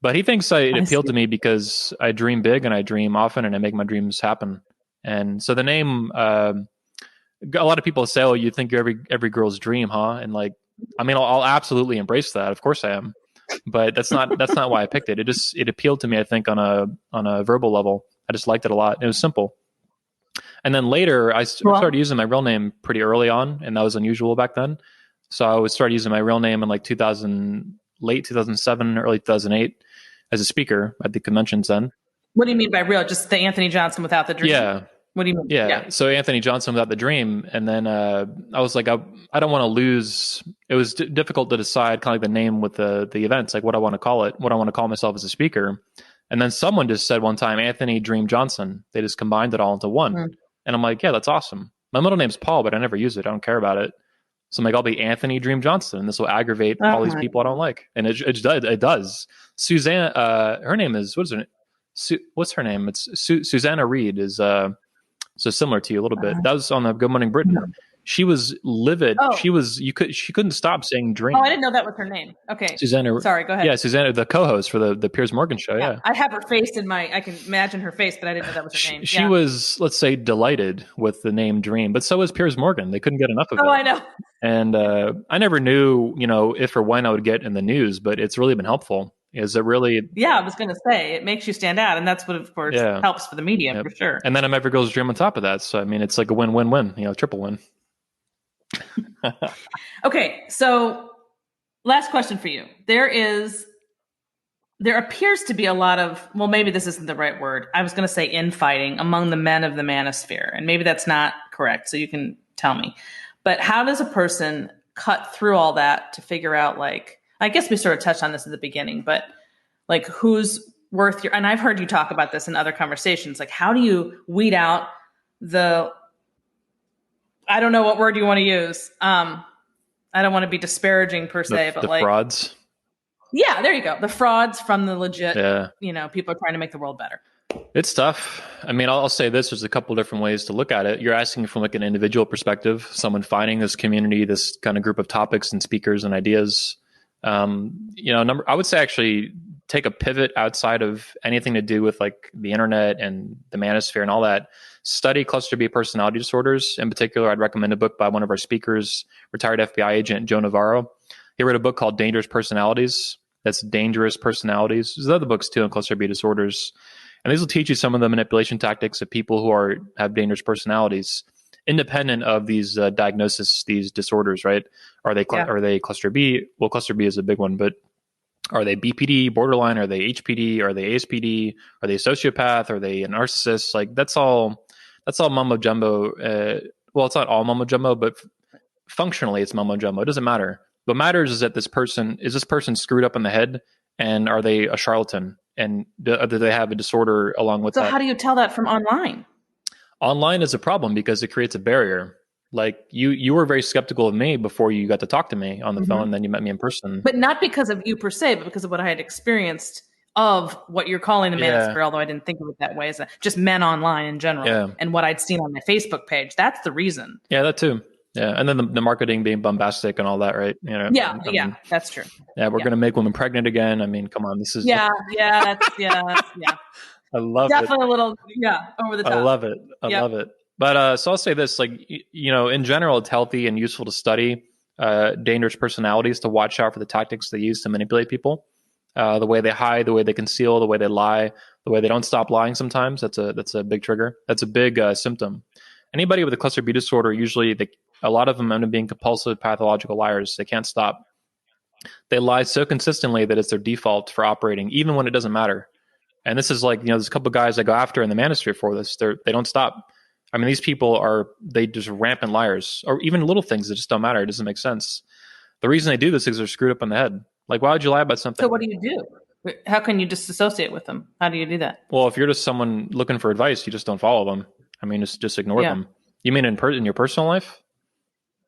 But he thinks it appealed to me because I dream big and I dream often and I make my dreams happen. And so the name, a lot of people say, "Oh, you think you're every girl's dream, huh?" And like, I mean, I'll absolutely embrace that. Of course I am. But that's not why I picked it. It appealed to me, I think, on a verbal level. I just liked it a lot. It was simple. And then later, I started using my real name pretty early on, and that was unusual back then. So I would start using my real name in like late 2007, early 2008. As a speaker at the conventions then. What do you mean by real? Just the Anthony Johnson without the dream? Yeah. What do you mean? Yeah. So Anthony Johnson without the dream. And then I was like, I don't want to lose. It was difficult to decide kind of like the name with the events, like what I want to call it, what I want to call myself as a speaker. And then someone just said one time, Anthony Dream Johnson. They just combined it all into one. Mm. And I'm like, yeah, that's awesome. My middle name's Paul, but I never use it. I don't care about it. So I'm like, I'll be Anthony Dream Johnson, and this will aggravate all these people I don't like. And it does. Suzanne, her name is, what's her name? It's Susanna Reed is so similar to you a little bit. That was on the Good Morning Britain. No. She was livid. Oh. She couldn't stop saying dream. Oh, I didn't know that was her name. Okay. Susanna. Sorry, go ahead. Yeah, Susanna, the co-host for the Piers Morgan show. Yeah. I have her face I can imagine her face, but I didn't know that was her name. She was, let's say, delighted with the name Dream, but so was Piers Morgan. They couldn't get enough of it. Oh, I know. And I never knew, if or when I would get in the news, but it's really been helpful. Is it really? Yeah, I was going to say, it makes you stand out. And that's what, of course, helps for the media, for sure. And then I'm every girl's dream on top of that. So, I mean, it's like a win-win-win, triple win. Okay, so last question for you. There appears to be a lot of, well, maybe this isn't the right word. I was going to say infighting among the men of the manosphere. And maybe that's not correct. So you can tell me. But how does a person cut through all that to figure out, like, I guess we sort of touched on this at the beginning, but like who's worth and I've heard you talk about this in other conversations, like how do you weed out I don't know what word you want to use. I don't want to be disparaging per se, but the frauds. Yeah, there you go. The frauds from the legit, people are trying to make the world better. It's tough. I mean, I'll say this, there's a couple different ways to look at it. You're asking from like an individual perspective, someone finding this community, this kind of group of topics and speakers and ideas. I would say actually take a pivot outside of anything to do with like the internet and the manosphere and all that. Study cluster B personality disorders. In particular, I'd recommend a book by one of our speakers, retired FBI agent Joe Navarro. He wrote a book called Dangerous Personalities. That's Dangerous Personalities. There's other books too on cluster B disorders. And these will teach you some of the manipulation tactics of people who have dangerous personalities, independent of these diagnoses, these disorders, right? Are they cluster B? Well, cluster B is a big one, but are they BPD, borderline? Are they HPD? Are they ASPD? Are they a sociopath? Are they a narcissist? Like that's all mumbo jumbo. Well, it's not all mumbo jumbo, but functionally it's mumbo jumbo. It doesn't matter. What matters is that this person screwed up in the head, and are they a charlatan? And do they have a disorder along with that? So how do you tell that from online? Online is a problem because it creates a barrier. Like you were very skeptical of me before you got to talk to me on the phone, then you met me in person. But not because of you per se, but because of what I had experienced of what you're calling the manosphere, although I didn't think of it that way, as just men online in general, and what I'd seen on my Facebook page. That's the reason. Yeah, that too. Yeah, and then the marketing being bombastic and all that, right? Yeah, that's true. Yeah, we're going to make women pregnant again. I mean, come on, this is that's I love definitely a little over the top. I love it. I love it. But so I'll say this, like, in general, it's healthy and useful to study dangerous personalities, to watch out for the tactics they use to manipulate people, the way they hide, the way they conceal, the way they lie, the way they don't stop lying sometimes. That's a big trigger. That's a big symptom. Anybody with a cluster B disorder, usually a lot of them end up being compulsive pathological liars. They can't stop. They lie so consistently that it's their default for operating, even when it doesn't matter. And this is like, there's a couple of guys I go after in the manosphere for this. They don't stop. I mean, these people they just rampant liars, or even little things that just don't matter. It doesn't make sense. The reason they do this is they're screwed up in the head. Like, why would you lie about something? So what do you do? How can you disassociate with them? How do you do that? Well, if you're just someone looking for advice, you just don't follow them. I mean, just ignore them. You mean in your personal life?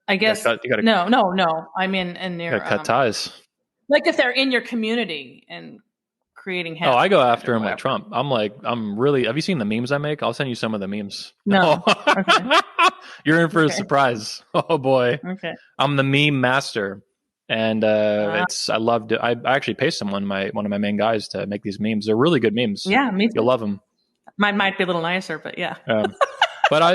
I guess you gotta, no. I mean, in your cut ties. Like if they're in your community and creating havoc. Oh, I go after him like Trump. I'm really. Have you seen the memes I make? I'll send you some of the memes. No. Okay. You're in for a surprise. Oh boy. Okay. I'm the meme master, and I loved it. I actually pay someone, one of my main guys, to make these memes. They're really good memes. Yeah, me too. You'll love them. Mine might be a little nicer, but yeah.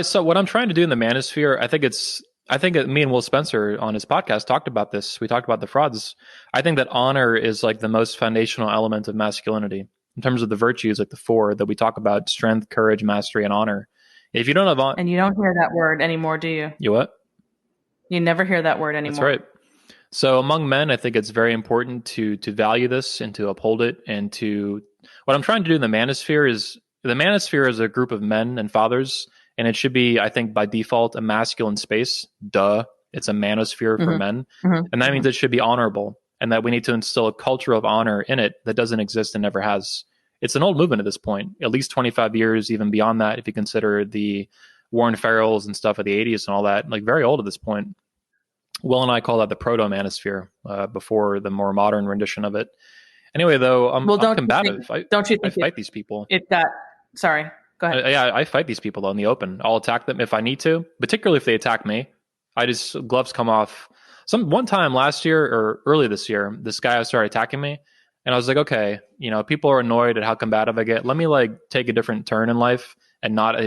So what I'm trying to do in the Manosphere, I think me and Will Spencer on his podcast talked about this. We talked about the frauds. I think that honor is like the most foundational element of masculinity in terms of the virtues, like the four that we talk about: strength, courage, mastery, and honor. If you don't have honor, and you don't hear that word anymore, do you? You what? You never hear that word anymore. That's right. So among men, I think it's very important to value this and to uphold it. And what I'm trying to do in the Manosphere is a group of men and fathers. And it should be, I think, by default, a masculine space. Duh. It's a manosphere for men. Mm-hmm. And that means it should be honorable, and that we need to instill a culture of honor in it that doesn't exist and never has. It's an old movement at this point, at least 25 years, even beyond that, if you consider the Warren Farrells and stuff of the 80s and all that, like very old at this point. Will and I call that the proto-manosphere before the more modern rendition of it. Anyway, though, I'm combative. I fight these people. Sorry. Go ahead. I fight these people though in the open. I'll attack them if I need to, particularly if they attack me. Gloves come off. One time last year or early this year, this guy started attacking me, and I was like, okay, people are annoyed at how combative I get. Let me take a different turn in life and not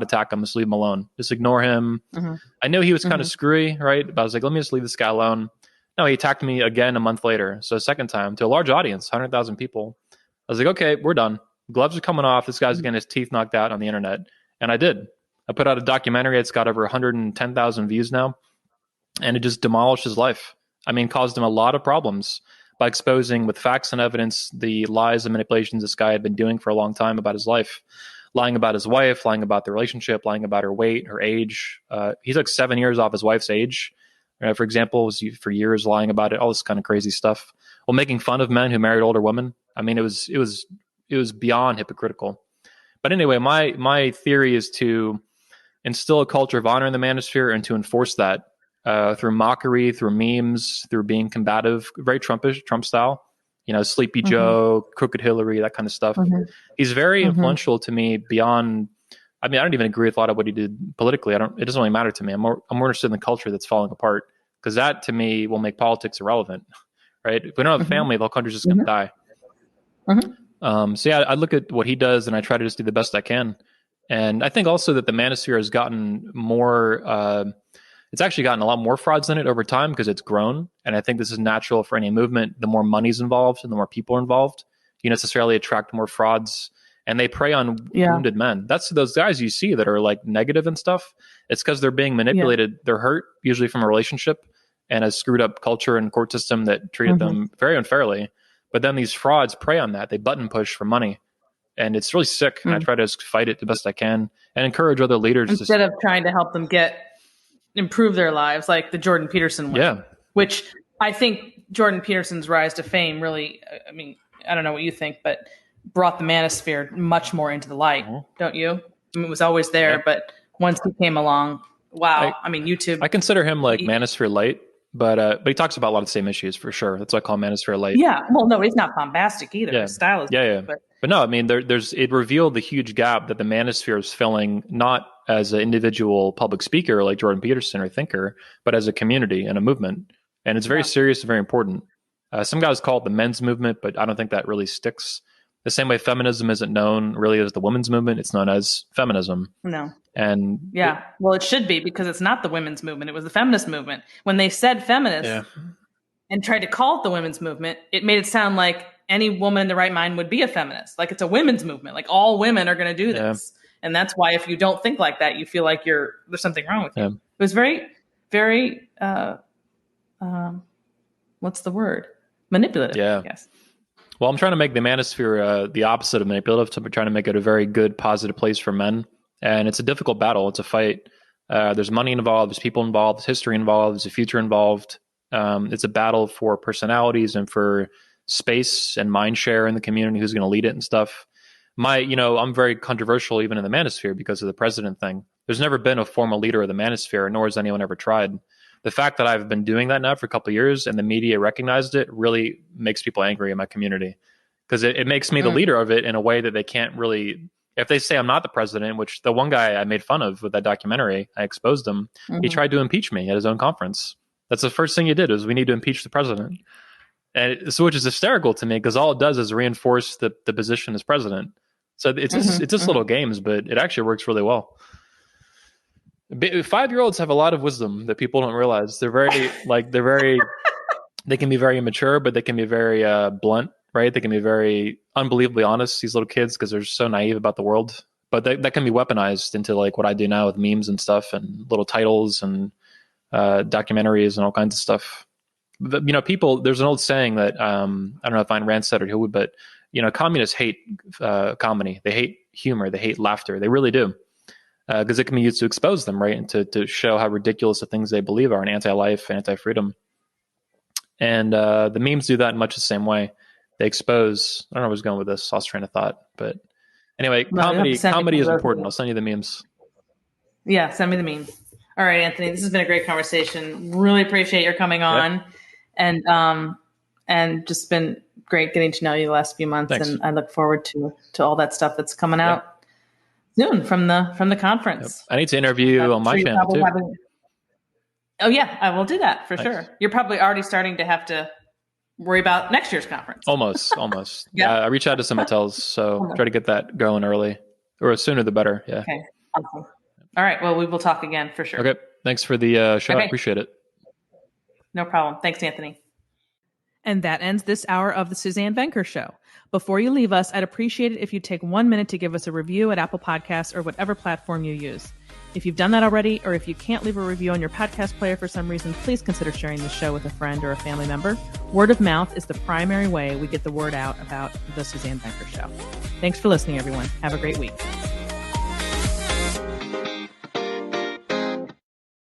attack him. Just leave him alone. Just ignore him. Mm-hmm. I knew he was kind of screwy, right? But I was like, let me just leave this guy alone. No, he attacked me again a month later. So a second time to a large audience, 100,000 people. I was like, okay, we're done. Gloves are coming off. This guy's getting his teeth knocked out on the internet. And I did. I put out a documentary. It's got over 110,000 views now. And it just demolished his life. I mean, caused him a lot of problems by exposing with facts and evidence the lies and manipulations this guy had been doing for a long time about his life. Lying about his wife, lying about the relationship, lying about her weight, her age. He took 7 years off his wife's age. For example, was for years lying about it, all this kind of crazy stuff. Well, making fun of men who married older women. I mean, it was beyond hypocritical. But anyway, my theory is to instill a culture of honor in the Manosphere and to enforce that through mockery, through memes, through being combative, very Trumpish, Trump style. Sleepy Joe, Crooked Hillary, that kind of stuff. Mm-hmm. He's very influential to me beyond. I mean, I don't even agree with a lot of what he did politically. It doesn't really matter to me. I'm more interested in the culture that's falling apart, because that to me will make politics irrelevant, right? If we don't have a family, the whole country's just going to die. Mm-hmm. So yeah, I look at what he does and I try to just do the best I can. And I think also that the Manosphere has gotten more, it's actually gotten a lot more frauds in it over time because it's grown. And I think this is natural for any movement. The more money's involved and the more people are involved, you necessarily attract more frauds, and they prey on wounded men. That's those guys you see that are negative and stuff. It's because they're being manipulated. Yeah. They're hurt, usually from a relationship and a screwed up culture and court system that treated them very unfairly. But then these frauds prey on that. They button push for money. And it's really sick. And I try to fight it the best I can and encourage other leaders. Instead of trying to help them improve their lives, like the Jordan Peterson one. Which I think Jordan Peterson's rise to fame really, I mean, I don't know what you think, but brought the Manosphere much more into the light, don't you? I mean, it was always there, but once he came along, wow. I mean, YouTube. I consider him Manosphere light. But he talks about a lot of the same issues for sure. That's why I call Manosphere light. Yeah. Well, no, he's not bombastic either. His style is different, But no, I mean, it revealed the huge gap that the Manosphere is filling, not as an individual public speaker like Jordan Peterson or thinker, but as a community and a movement. And it's very serious and very important. Some guys call it the men's movement, but I don't think that really sticks. The same way feminism isn't known really as the women's movement, it's known as feminism. No. And well, it should be, because it's not the women's movement. It was the feminist movement. When they said feminist and tried to call it the women's movement, it made it sound like any woman in the right mind would be a feminist. Like it's a women's movement. Like all women are going to do this. And that's why if you don't think like that, you feel like there's something wrong with you. It was very, very, what's the word? Manipulative, I guess. Well, I'm trying to make the Manosphere the opposite of manipulative. So we're trying to make it a very good, positive place for men. And it's a difficult battle. It's a fight. There's money involved. There's people involved. There's history involved. There's a future involved. It's a battle for personalities and for space and mind share in the community, who's going to lead it and stuff. I'm very controversial even in the manosphere because of the president thing. There's never been a formal leader of the manosphere, nor has anyone ever tried. The fact that I've been doing that now for a couple of years and the media recognized it really makes people angry in my community, because it makes me the leader of it in a way that they can't really. If they say I'm not the president, which the one guy I made fun of with that documentary, I exposed him. He tried to impeach me at his own conference. That's the first thing he did, is we need to impeach the president. Which is hysterical to me, because all it does is reinforce the position as president. So it's just little games, but it actually works really well. 5-year-olds have a lot of wisdom that people don't realize. They can be very immature, but they can be very blunt, right? They can be very unbelievably honest, these little kids, because they're so naive about the world. But that can be weaponized into like what I do now with memes and stuff and little titles and documentaries and all kinds of stuff. But, people, there's an old saying that I don't know if Ayn Rand said it or who would, but communists hate comedy. They hate humor. They hate laughter. They really do, because it can be used to expose them, right, and to show how ridiculous the things they believe are, and anti-life, anti-freedom. And the memes do that in much the same way. They expose. I don't know where I was going with this. Lost train of thought. But anyway, comedy is important. I'll send you the memes. Yeah, send me the memes. All right, Anthony, this has been a great conversation. Really appreciate your coming on, and just been great getting to know you the last few months. Thanks. And I look forward to all that stuff that's coming out soon from the conference. I need to interview you on my channel too. Oh yeah, I will do that for sure. You're probably already starting to have to worry about next year's conference. Almost. Yeah, I reached out to some hotels, so try to get that going early, or sooner the better. Yeah. Okay. Awesome. All right. Well, we will talk again for sure. Okay. Thanks for the show. I appreciate it. No problem. Thanks, Anthony. And that ends this hour of the Suzanne Venker Show. Before you leave us, I'd appreciate it if you'd take 1 minute to give us a review at Apple Podcasts or whatever platform you use. If you've done that already, or if you can't leave a review on your podcast player for some reason, please consider sharing the show with a friend or a family member. Word of mouth is the primary way we get the word out about the Suzanne Venker Show. Thanks for listening, everyone. Have a great week.